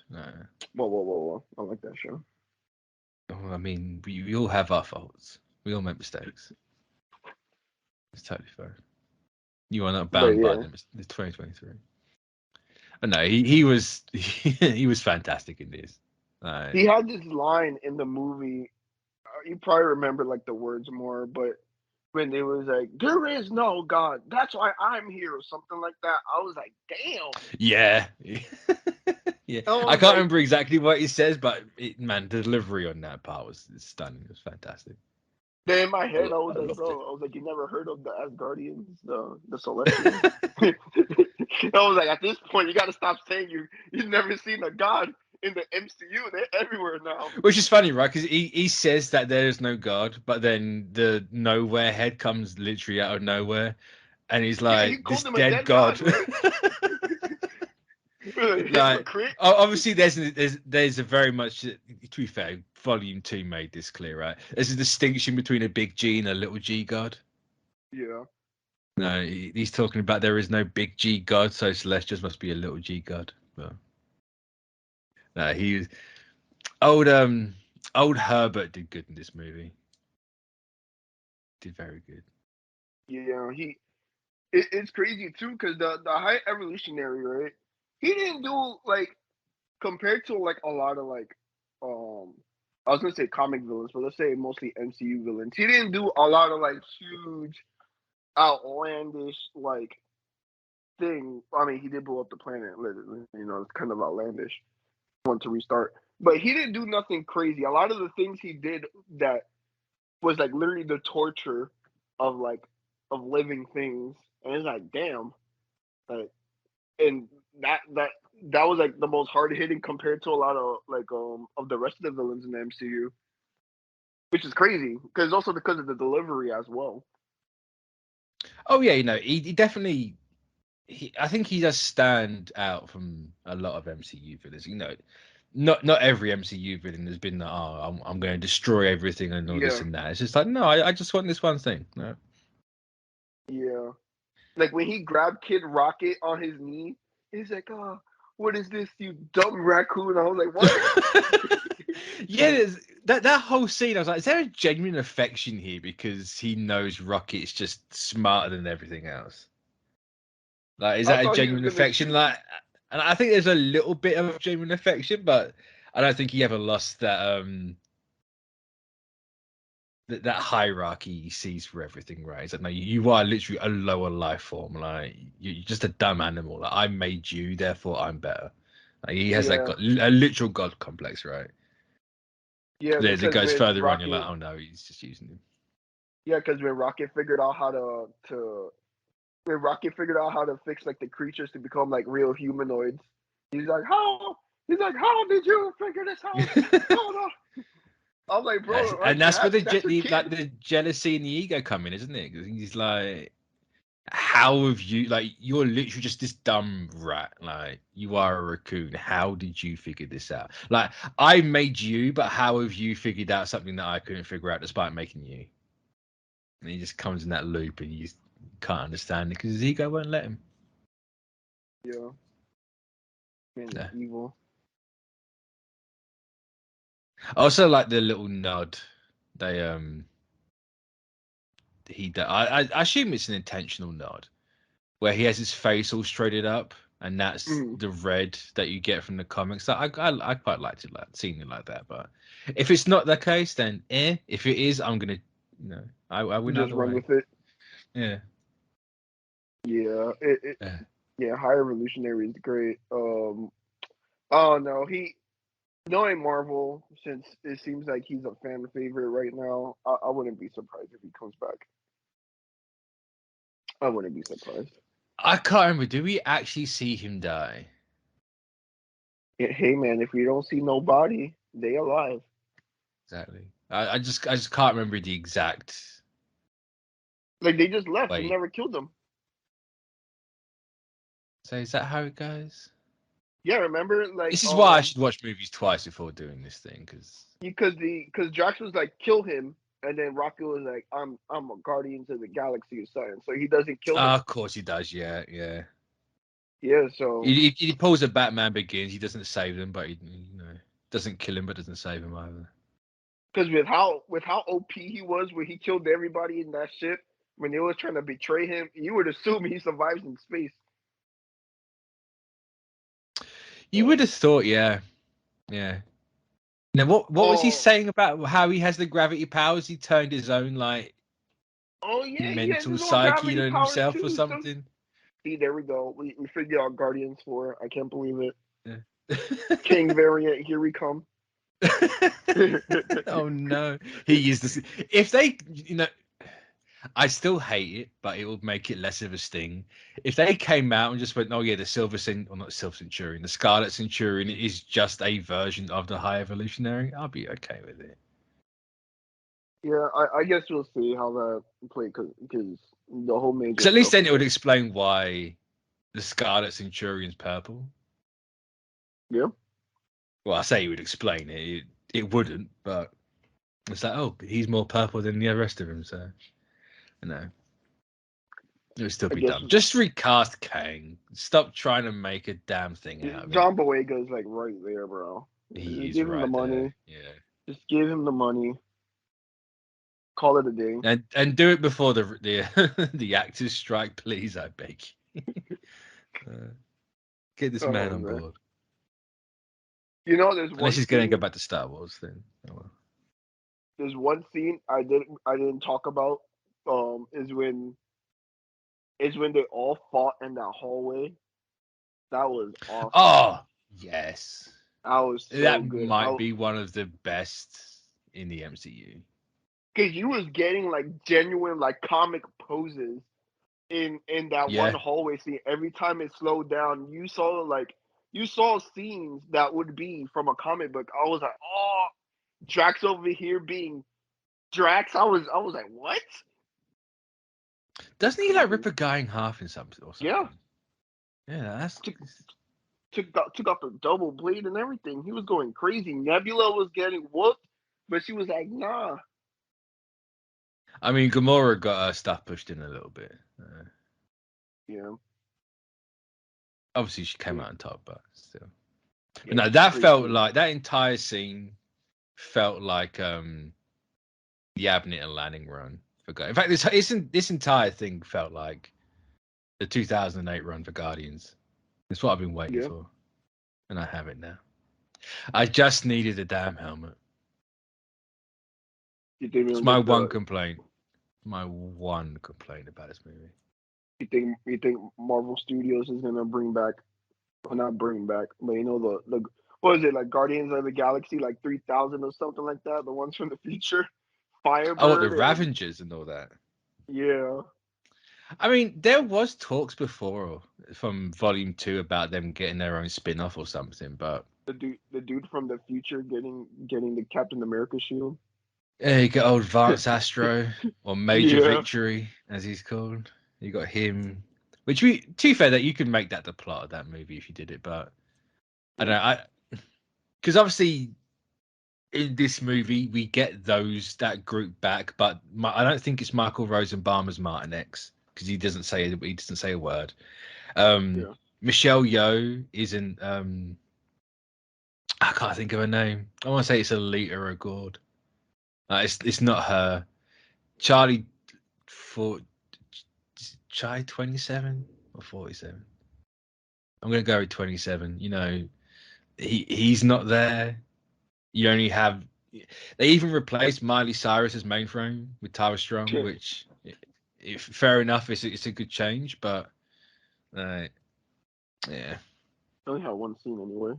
[SPEAKER 2] Whoa. I like that show.
[SPEAKER 1] Oh, I mean, we all have our faults. We all make mistakes. It's totally fair. You are not bound by them. It's 2023. But no, he was he was fantastic in this.
[SPEAKER 2] He had this line in the movie. You probably remember like the words more, but when it was like, "There is no God, that's why I'm here," or something like that, I was like, "Damn."
[SPEAKER 1] Yeah. Yeah. I can't remember exactly what he says, but the delivery on that part was stunning. It was fantastic.
[SPEAKER 2] Then in my head, I was
[SPEAKER 1] I
[SPEAKER 2] like,
[SPEAKER 1] loved
[SPEAKER 2] bro,
[SPEAKER 1] it.
[SPEAKER 2] I was like, you never heard of the Asgardians, the Celestials? I was like, at this point, you got to stop saying you've never seen a god in the MCU. They're everywhere now.
[SPEAKER 1] Which is funny, right? Because he says that there is no god, but then the nowhere head comes literally out of nowhere, and he's
[SPEAKER 2] Yeah, he
[SPEAKER 1] like, this
[SPEAKER 2] called him a
[SPEAKER 1] dead
[SPEAKER 2] dead god,
[SPEAKER 1] god.
[SPEAKER 2] right?
[SPEAKER 1] Like,
[SPEAKER 2] Hypocrite.
[SPEAKER 1] obviously there's a very much, to be fair, volume 2 made this clear, right? There's a distinction between a big G and a little G god.
[SPEAKER 2] Yeah.
[SPEAKER 1] No, he's talking about there is no big G god, so Celestials must be a little G god. But no, he was old Herbert did good in this movie. Did very good.
[SPEAKER 2] Yeah, it's crazy too because the High Evolutionary, right? He didn't do like compared to like a lot of like I was gonna say comic villains, but let's say mostly MCU villains. He didn't do a lot of like huge, outlandish like thing. I mean, he did blow up the planet, literally. You know, it's kind of outlandish. Want to restart, but he didn't do nothing crazy. A lot of the things he did that was like literally the torture of living things, and it's like damn, like, and that was like the most hard hitting compared to a lot of like of the rest of the villains in the MCU, which is crazy because also because of the delivery as well.
[SPEAKER 1] Oh yeah, you know, he definitely. I think he does stand out from a lot of MCU villains. You know, not every MCU villain has been I'm going to destroy everything and all this
[SPEAKER 2] Yeah.
[SPEAKER 1] and that. It's just like no, I just want this one thing. No.
[SPEAKER 2] Yeah, like when he grabbed Kid Rocket on his knee, he's like, "Oh, what is this, you dumb raccoon?" I was like, "What?"
[SPEAKER 1] Yeah, that whole scene. I was like, is there a genuine affection here because he knows Rocket's just smarter than everything else? Like, is
[SPEAKER 2] I
[SPEAKER 1] that a
[SPEAKER 2] thought he was
[SPEAKER 1] genuine
[SPEAKER 2] gonna
[SPEAKER 1] affection?
[SPEAKER 2] shoot.
[SPEAKER 1] Like, and I think there's a little bit of genuine affection, but I don't think he ever lost that hierarchy he sees for everything, right? It's like, no, you are literally a lower life form. Like, you're just a dumb animal. Like, I made you, therefore I'm better. Like, he has
[SPEAKER 2] Yeah,
[SPEAKER 1] a literal god complex, right?
[SPEAKER 2] yeah,
[SPEAKER 1] As it
[SPEAKER 2] because
[SPEAKER 1] goes
[SPEAKER 2] when
[SPEAKER 1] further on, you're like,
[SPEAKER 2] Rocket,
[SPEAKER 1] oh no, he's just using him.
[SPEAKER 2] yeah, because when Rocket figured out how to when Rocket figured out how to fix like the creatures to become like real humanoids, he's like, "How?" He's like, "How did you figure this out?" Oh no. I'm like, bro, like
[SPEAKER 1] That's where
[SPEAKER 2] that's your
[SPEAKER 1] like
[SPEAKER 2] kid.
[SPEAKER 1] the jealousy and the ego come in, isn't it? 'Cause he's like, how have you, like, you're literally just this dumb rat. Like, you are a raccoon. How did you figure this out? Like, I made you, but how have you figured out something that I couldn't figure out despite making you? And he just comes in that loop and you just can't understand it because his ego won't let him.
[SPEAKER 2] Yeah, man,
[SPEAKER 1] Yeah.
[SPEAKER 2] evil.
[SPEAKER 1] I also like the little nod. They I assume it's an intentional nod where he has his face all straightened up, and that's
[SPEAKER 2] Mm.
[SPEAKER 1] the red that you get from the comics. I quite liked it, like seeing it like that. But if it's not the case, then if it is, I'm gonna, I win
[SPEAKER 2] Just
[SPEAKER 1] either
[SPEAKER 2] run
[SPEAKER 1] way.
[SPEAKER 2] with it.
[SPEAKER 1] Yeah.
[SPEAKER 2] Yeah,
[SPEAKER 1] Yeah.
[SPEAKER 2] yeah, High Evolutionary is great. Oh no, knowing Marvel, since it seems like he's a fan favorite right now, I wouldn't be surprised if he comes back. I wouldn't be surprised.
[SPEAKER 1] I can't remember. Do we actually see him die?
[SPEAKER 2] Hey man, if we don't see no body, they alive.
[SPEAKER 1] Exactly. I just can't remember the exact
[SPEAKER 2] Like they just left and
[SPEAKER 1] way.
[SPEAKER 2] never killed them.
[SPEAKER 1] So is that how it goes?
[SPEAKER 2] Yeah, remember like
[SPEAKER 1] This is why I should watch movies twice before doing this thing, because
[SPEAKER 2] because Drax was like kill him, and then Rocket was like I'm a Guardians of the Galaxy or something, so he doesn't kill him.
[SPEAKER 1] of course he does. Yeah.
[SPEAKER 2] Yeah, so
[SPEAKER 1] He pulls a Batman Begins. He doesn't save them, but he doesn't kill him, but doesn't save him either.
[SPEAKER 2] because with how OP he was, when he killed everybody in that ship, when they were trying to betray him, you would assume he survives in space.
[SPEAKER 1] You would have thought, yeah. Now, what was he saying about how he has the gravity powers? He turned his own like
[SPEAKER 2] Oh yeah, he has
[SPEAKER 1] mental
[SPEAKER 2] his own
[SPEAKER 1] psyche
[SPEAKER 2] gravity
[SPEAKER 1] on
[SPEAKER 2] powers
[SPEAKER 1] himself or
[SPEAKER 2] too. So
[SPEAKER 1] something.
[SPEAKER 2] see, there we go. We figured out Guardians 4. I can't believe it.
[SPEAKER 1] Yeah.
[SPEAKER 2] King variant, here we come.
[SPEAKER 1] Oh no, he is the. If they, I still hate it, but it will make it less of a sting. If they came out and just went, "Oh yeah, the not Silver Centurion, the Scarlet Centurion is just a version of the High Evolutionary," I'll be okay with it.
[SPEAKER 2] Yeah, I guess we'll see how that plays because the whole major.
[SPEAKER 1] Because at least then it would explain why the Scarlet Centurion's purple.
[SPEAKER 2] Yeah.
[SPEAKER 1] Well, I say it would explain it. It wouldn't, but it's like, oh, he's more purple than the rest of them, so no. It would still be dumb. Just recast Kang. Stop trying to make a damn thing out of it.
[SPEAKER 2] John Boyega's like right there, bro.
[SPEAKER 1] He's
[SPEAKER 2] give him the money.
[SPEAKER 1] Yeah.
[SPEAKER 2] Just give him the money. Call it a day.
[SPEAKER 1] And do it before the the actors strike, please. I beg. Get this man on board.
[SPEAKER 2] There's one.
[SPEAKER 1] Unless he's going to go back to Star Wars, then. Oh, well.
[SPEAKER 2] There's one scene I didn't talk about. Is when they all fought in that hallway. That was awesome.
[SPEAKER 1] Oh yes.
[SPEAKER 2] That
[SPEAKER 1] good. Might be one of the best in the MCU.
[SPEAKER 2] Because you was getting like genuine like comic poses in that one hallway scene. Every time it slowed down, you saw scenes that would be from a comic book. I was like, oh, Drax over here being Drax. I was like, what?
[SPEAKER 1] Doesn't he like rip a guy in half in something or something?
[SPEAKER 2] Yeah.
[SPEAKER 1] Yeah, that's
[SPEAKER 2] took off the double blade and everything. He was going crazy. Nebula was getting whooped, but she was like, nah.
[SPEAKER 1] I mean, Gamora got her stuff pushed in a little bit.
[SPEAKER 2] Yeah.
[SPEAKER 1] Obviously, she came out on top, but still. Yeah, but no, that felt like that entire scene felt like the Abnett and Lanning run. In fact, this entire thing felt like the 2008 run for Guardians. It's what I've been waiting for, and I have it now. I just needed a damn helmet. It's my one complaint. My one complaint about this movie.
[SPEAKER 2] You think Marvel Studios is gonna bring back, well, not bring back, but the what is it, like Guardians of the Galaxy, like 3000 or something like that? The ones from the future, Firebird.
[SPEAKER 1] Oh, the Ravengers and all that.
[SPEAKER 2] Yeah.
[SPEAKER 1] I mean, there was talks before from Volume 2 about them getting their own spin-off or something, but
[SPEAKER 2] the dude from the future getting the Captain America shield.
[SPEAKER 1] Yeah, you got old Vance Astro or Major Victory, as he's called. You got him, which to be fair, that you could make that the plot of that movie if you did it, but I don't know, because obviously in this movie we get that group back, but I don't think it's Michael Rosenbaum as Martin X because he doesn't say a word. Michelle Yeoh isn't. I can't think of her name. I want to say it's Alita O'Gord. It's not her. Charlie 27 or 47. I'm gonna go with 27. He's not there. You only have. They even replaced Miley Cyrus as Mainframe with Tara Strong, which, if fair enough, it's a good change, but yeah.
[SPEAKER 2] I only had one scene anyway.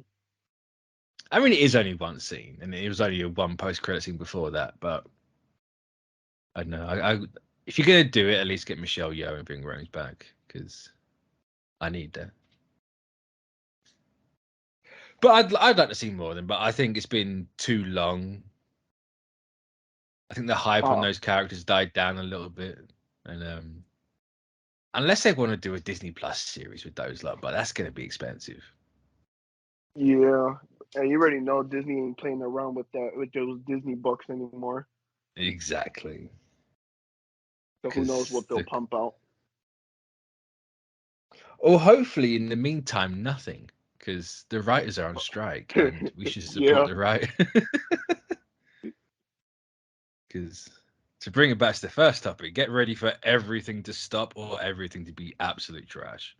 [SPEAKER 1] I mean, it is only one scene, and it was only a one post-credit scene before that. But I don't know. If you're gonna do it, at least get Michelle Yeoh and bring Rose back, because I need that. But I'd like to see more of them. But I think it's been too long. I think the hype on those characters died down a little bit, and unless they want to do a Disney Plus series with those lot, but that's gonna be expensive.
[SPEAKER 2] Yeah. And you already know Disney ain't playing around with those Disney books anymore.
[SPEAKER 1] Exactly.
[SPEAKER 2] So who knows what they'll pump out?
[SPEAKER 1] Or hhopefully, in the meantime, nothing, because the writers are on strike, and we should support the writer. Because to bring it back to the first topic, get ready for everything to stop or everything to be absolute trash.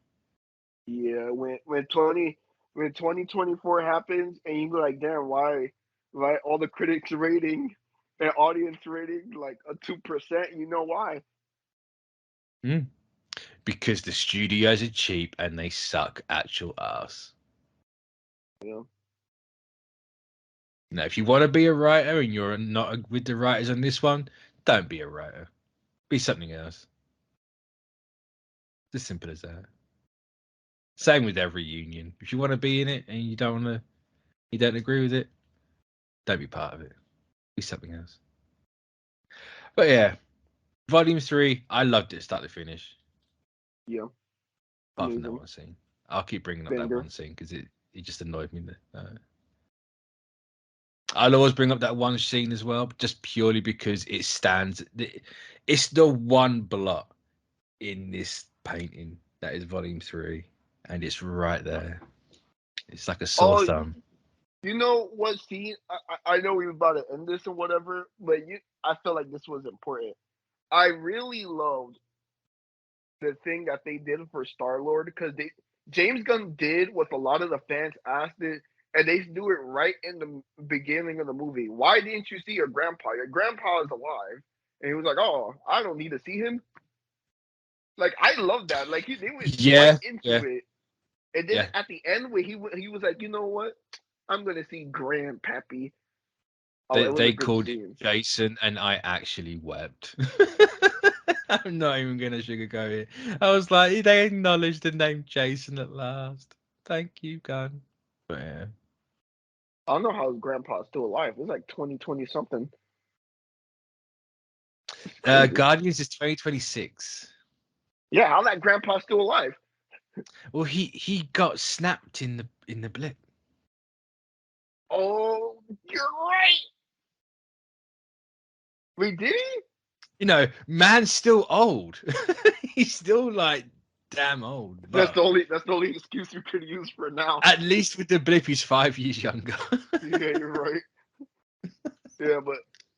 [SPEAKER 2] Yeah, when 2024 happens and you go like, damn, why all the critics rating and audience rating like a 2%, you know why?
[SPEAKER 1] Because the studios are cheap and they suck actual ass.
[SPEAKER 2] Yeah.
[SPEAKER 1] Now, if you want to be a writer and you're not with the writers on this one, don't be a writer. Be something else. It's as simple as that. Same with every union. If you want to be in it and you don't agree with it, don't be part of it. Be something else. But yeah, Volume 3, I loved it start to finish.
[SPEAKER 2] Yeah.
[SPEAKER 1] Apart from that one scene. I'll keep bringing up that one scene because it just annoyed me. I'll always bring up that one scene as well, just purely because it stands. It's the one blot in this painting that is Volume 3, and it's right there. It's like a sore thumb.
[SPEAKER 2] You know what scene? I know we were about to end this or whatever, but I feel like this was important. I really loved the thing that they did for Star-Lord because James Gunn did what a lot of the fans asked it, and they do it right in the beginning of the movie. Why didn't you see your grandpa? Your grandpa is alive. And he was like, oh, I don't need to see him. Like, I love that. Like, they went right into it. And then at the end, where he was like, you know what? I'm going to see Grandpappy.
[SPEAKER 1] They called Jason, and I actually wept. I'm not even going to sugarcoat it. I was like, they acknowledged the name Jason at last. Thank you, Gunn. But yeah.
[SPEAKER 2] I don't know how his grandpa's still alive. It was like 2020 something.
[SPEAKER 1] Guardians is 2026.
[SPEAKER 2] Yeah, how that grandpa's still alive?
[SPEAKER 1] Well, he got snapped in the blip.
[SPEAKER 2] Oh, you're right. Wait, did he?
[SPEAKER 1] You know, man's still old. He's still like damn old.
[SPEAKER 2] That's the only excuse you could use for now.
[SPEAKER 1] At least with the blip, he's 5 years younger.
[SPEAKER 2] Yeah, you're right. Yeah,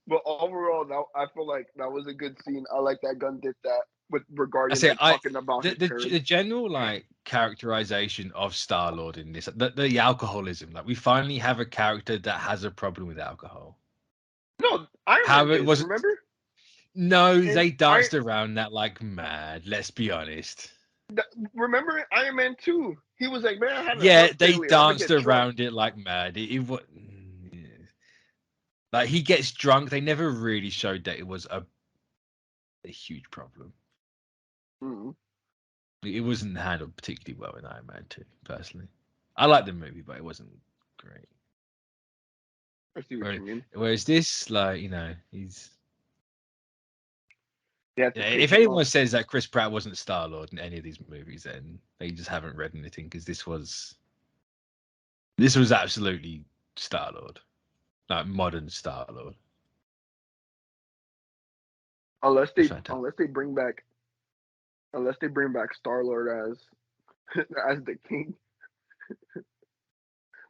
[SPEAKER 2] but overall, I feel like that was a good scene. I like that Gunn did that with regarding talking about
[SPEAKER 1] the general like characterization of Star-Lord in this, the alcoholism. Like we finally have a character that has a problem with alcohol.
[SPEAKER 2] No, Iron Man did, remember?
[SPEAKER 1] No, they danced around that like mad. Let's be honest.
[SPEAKER 2] Remember Iron Man 2? He was like, man, I had
[SPEAKER 1] they danced around it like mad. Like he gets drunk. They never really showed that it was a huge problem.
[SPEAKER 2] Mm-hmm.
[SPEAKER 1] It wasn't handled particularly well in Iron Man 2, personally. I liked the movie, but it wasn't great.
[SPEAKER 2] I see what you mean.
[SPEAKER 1] Whereas this, like, you know, he's...
[SPEAKER 2] Yeah,
[SPEAKER 1] if anyone says that Chris Pratt wasn't Star-Lord in any of these movies, then they just haven't read anything, because this was absolutely Star-Lord. Like, modern Star-Lord.
[SPEAKER 2] Unless they bring back Star-Lord as the king.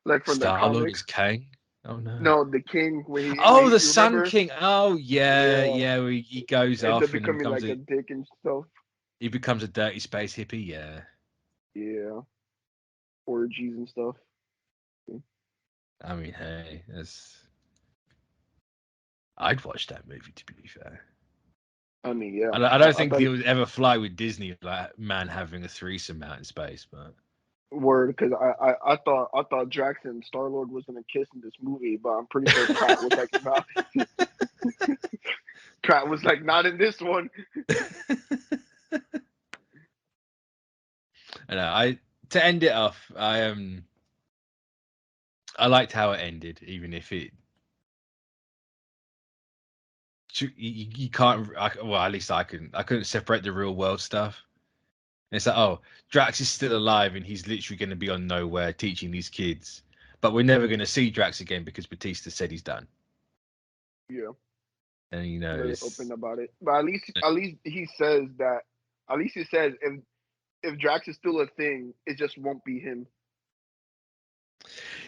[SPEAKER 2] Like from
[SPEAKER 1] Star-Lord
[SPEAKER 2] the
[SPEAKER 1] is king? Oh no.
[SPEAKER 2] No, the king
[SPEAKER 1] the Sun King. Oh yeah. He goes off and
[SPEAKER 2] becoming like a dick and stuff.
[SPEAKER 1] He becomes a dirty space hippie, yeah.
[SPEAKER 2] Yeah. Orgies and stuff.
[SPEAKER 1] I mean, hey, I'd watch that movie, to be fair.
[SPEAKER 2] I mean, yeah.
[SPEAKER 1] I don't think he would ever fly with Disney, like man having a threesome out in space, but
[SPEAKER 2] word, because I thought Drax and Star-Lord was gonna kiss in this movie, but I'm pretty sure Pratt was like, nah. Pratt was like, not in this one.
[SPEAKER 1] To end it off, I liked how it ended, even if it you can't. Well, at least I couldn't separate the real world stuff. And it's like, oh, Drax is still alive, and he's literally going to be on nowhere teaching these kids, but we're never going to see Drax again because Batista said he's done.
[SPEAKER 2] Yeah,
[SPEAKER 1] and you know,
[SPEAKER 2] very open about it. But at least he says that. At least he says if Drax is still a thing, it just won't be him.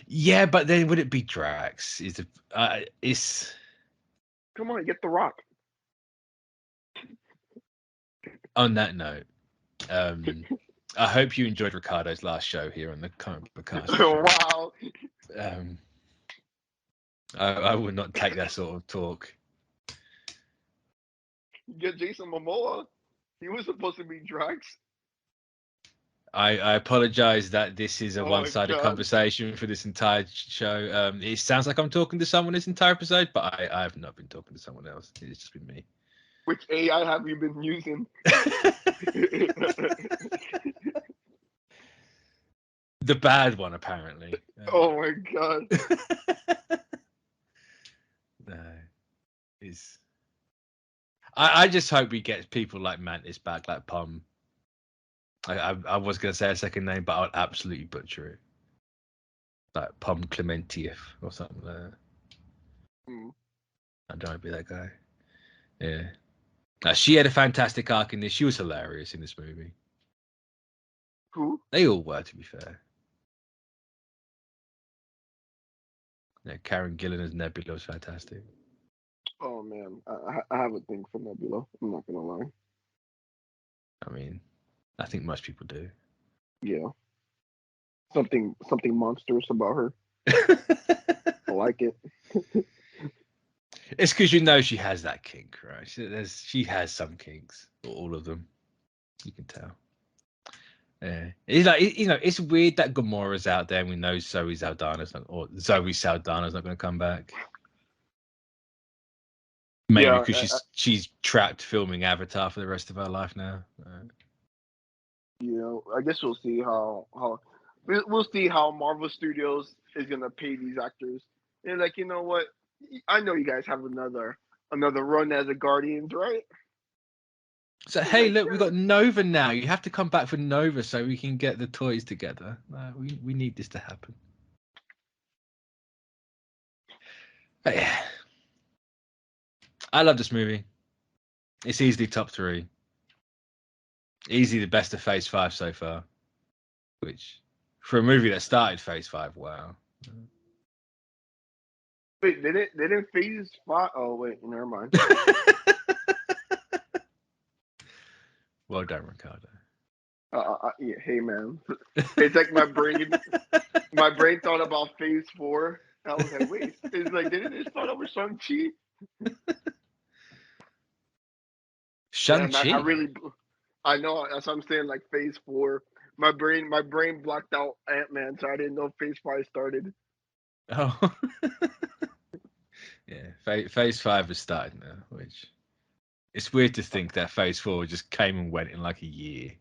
[SPEAKER 1] Yeah, but then would it be Drax? It's.
[SPEAKER 2] Come on, get the Rock.
[SPEAKER 1] On that note, I hope you enjoyed Ricardo's last show here on the Comic Book Cast.
[SPEAKER 2] Wow.
[SPEAKER 1] I would not take that sort of talk.
[SPEAKER 2] Get Jason Momoa. He was supposed to be Drax.
[SPEAKER 1] I apologize that this is a
[SPEAKER 2] Oh my
[SPEAKER 1] one-sided
[SPEAKER 2] God.
[SPEAKER 1] conversation for this entire show. It sounds like I'm talking to someone this entire episode, but I have not been talking to someone else. It's just been me.
[SPEAKER 2] Which AI have you been using?
[SPEAKER 1] The bad one, apparently.
[SPEAKER 2] Oh my God.
[SPEAKER 1] No, I just hope we get people like Mantis back, like Pom. I was going to say a second name, but I would absolutely butcher it. Like Pom Clementieff or something like that. I don't want to be that guy. Yeah. She had a fantastic arc in this. She was hilarious in this movie.
[SPEAKER 2] Who?
[SPEAKER 1] They all were, to be fair. Yeah, Karen Gillan as Nebula was fantastic.
[SPEAKER 2] Oh man, I have a thing for Nebula. I'm not gonna lie.
[SPEAKER 1] I mean, I think most people do.
[SPEAKER 2] Yeah. Something monstrous about her. I like it.
[SPEAKER 1] It's because you know she has that kink, right? She has some kinks, all of them. You can tell. Yeah, it's like it's weird that Gamora's out there and we know Zoe Saldana's not going to come back. Maybe because she's trapped filming Avatar for the rest of her life now.
[SPEAKER 2] I guess we'll see how we'll see how Marvel Studios is gonna pay these actors. And like, you know what? I know you guys have another run as a Guardians, right?
[SPEAKER 1] So hey, look, we've got Nova now. You have to come back for Nova so we can get the toys together. We need this to happen. But yeah, I love this movie. It's easily top 3. Easily the best of Phase 5 so far. Which, for a movie that started Phase 5, wow.
[SPEAKER 2] Wait, didn't Phase 5? Oh wait, never mind.
[SPEAKER 1] Well done, Ricardo.
[SPEAKER 2] Yeah, hey man, it's like my brain thought about Phase 4. I was like, wait, it's like didn't it start over Shang-Chi?
[SPEAKER 1] Shang-Chi?
[SPEAKER 2] I know, that's what I'm saying, like Phase 4. My brain blocked out Ant-Man, so I didn't know Phase 5 started.
[SPEAKER 1] Oh. Yeah, Phase 5 has started now, which it's weird to think that Phase 4 just came and went in like a year.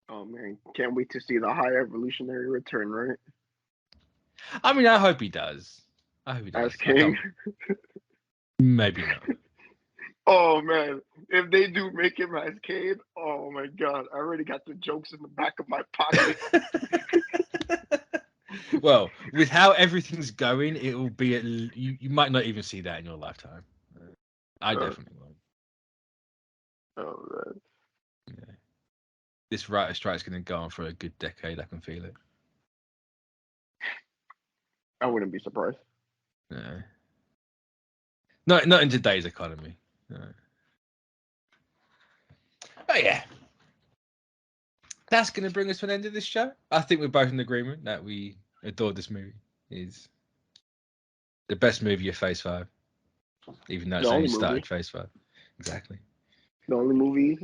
[SPEAKER 2] Oh man, can't wait to see the High Evolutionary return, right?
[SPEAKER 1] I mean, I hope he does. As
[SPEAKER 2] King.
[SPEAKER 1] Maybe not.
[SPEAKER 2] Oh man, if they do make him as Cade, oh my God, I already got the jokes in the back of my pocket.
[SPEAKER 1] Well, with how everything's going, it will be you might not even see that in your lifetime. I definitely won't.
[SPEAKER 2] Oh man.
[SPEAKER 1] Yeah. This writer strike's going to go on for a good decade. I can feel it.
[SPEAKER 2] I wouldn't be surprised.
[SPEAKER 1] Yeah. Not in today's economy. No. But yeah, that's going to bring us to an end of this show. I think we're both in agreement that we adored this movie. It's the best movie of Phase 5, even though it's only started Phase 5. Exactly.
[SPEAKER 2] The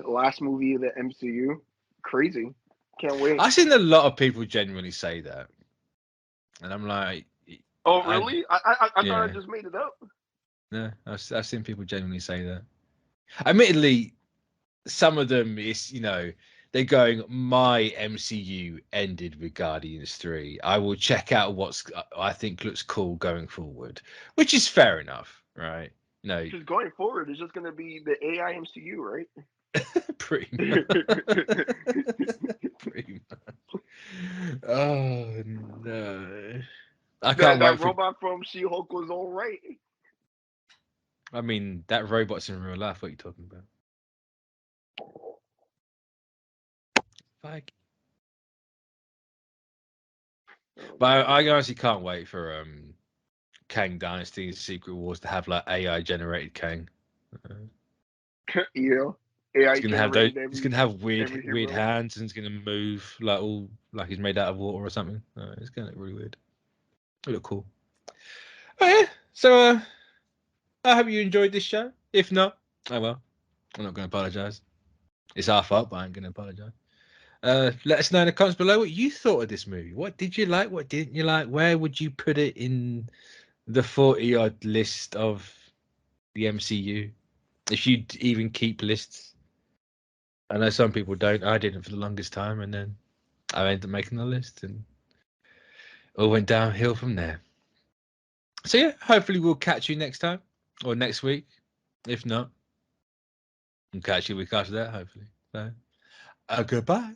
[SPEAKER 2] last movie of the MCU. Crazy. Can't wait.
[SPEAKER 1] I've seen a lot of people genuinely say that, and I'm like,
[SPEAKER 2] oh really? I thought I just made it up.
[SPEAKER 1] No, I've seen people genuinely say that. Admittedly, some of them is they're going, my MCU ended with Guardians 3. I will check out what I think looks cool going forward, which is fair enough, right?
[SPEAKER 2] Because going forward, it's just going to be the AI MCU, right?
[SPEAKER 1] Pretty much. Pretty much. Oh no! I can't wait
[SPEAKER 2] that robot from She-Hulk was all right.
[SPEAKER 1] I mean, that robot's in real life. What are you talking about? Like, but I honestly can't wait for Kang Dynasty and Secret Wars to have like AI generated Kang.
[SPEAKER 2] Yeah, AI.
[SPEAKER 1] He's gonna have weird hands and he's gonna move like he's made out of water or something. It's gonna look really weird. It'll look cool. Oh yeah. So I hope you enjoyed this show. If not, oh well. I'm not gonna apologize. It's our fault, but I ain't gonna apologize. Let us know in the comments below what you thought of this movie. What did you like? What didn't you like? Where would you put it in the 40-odd list of the MCU? If you even keep lists. I know some people don't. I didn't for the longest time, and then I ended up making the list, and all went downhill from there. So yeah, hopefully we'll catch you next time or next week. If not, we'll catch you a week after that, hopefully. So, goodbye.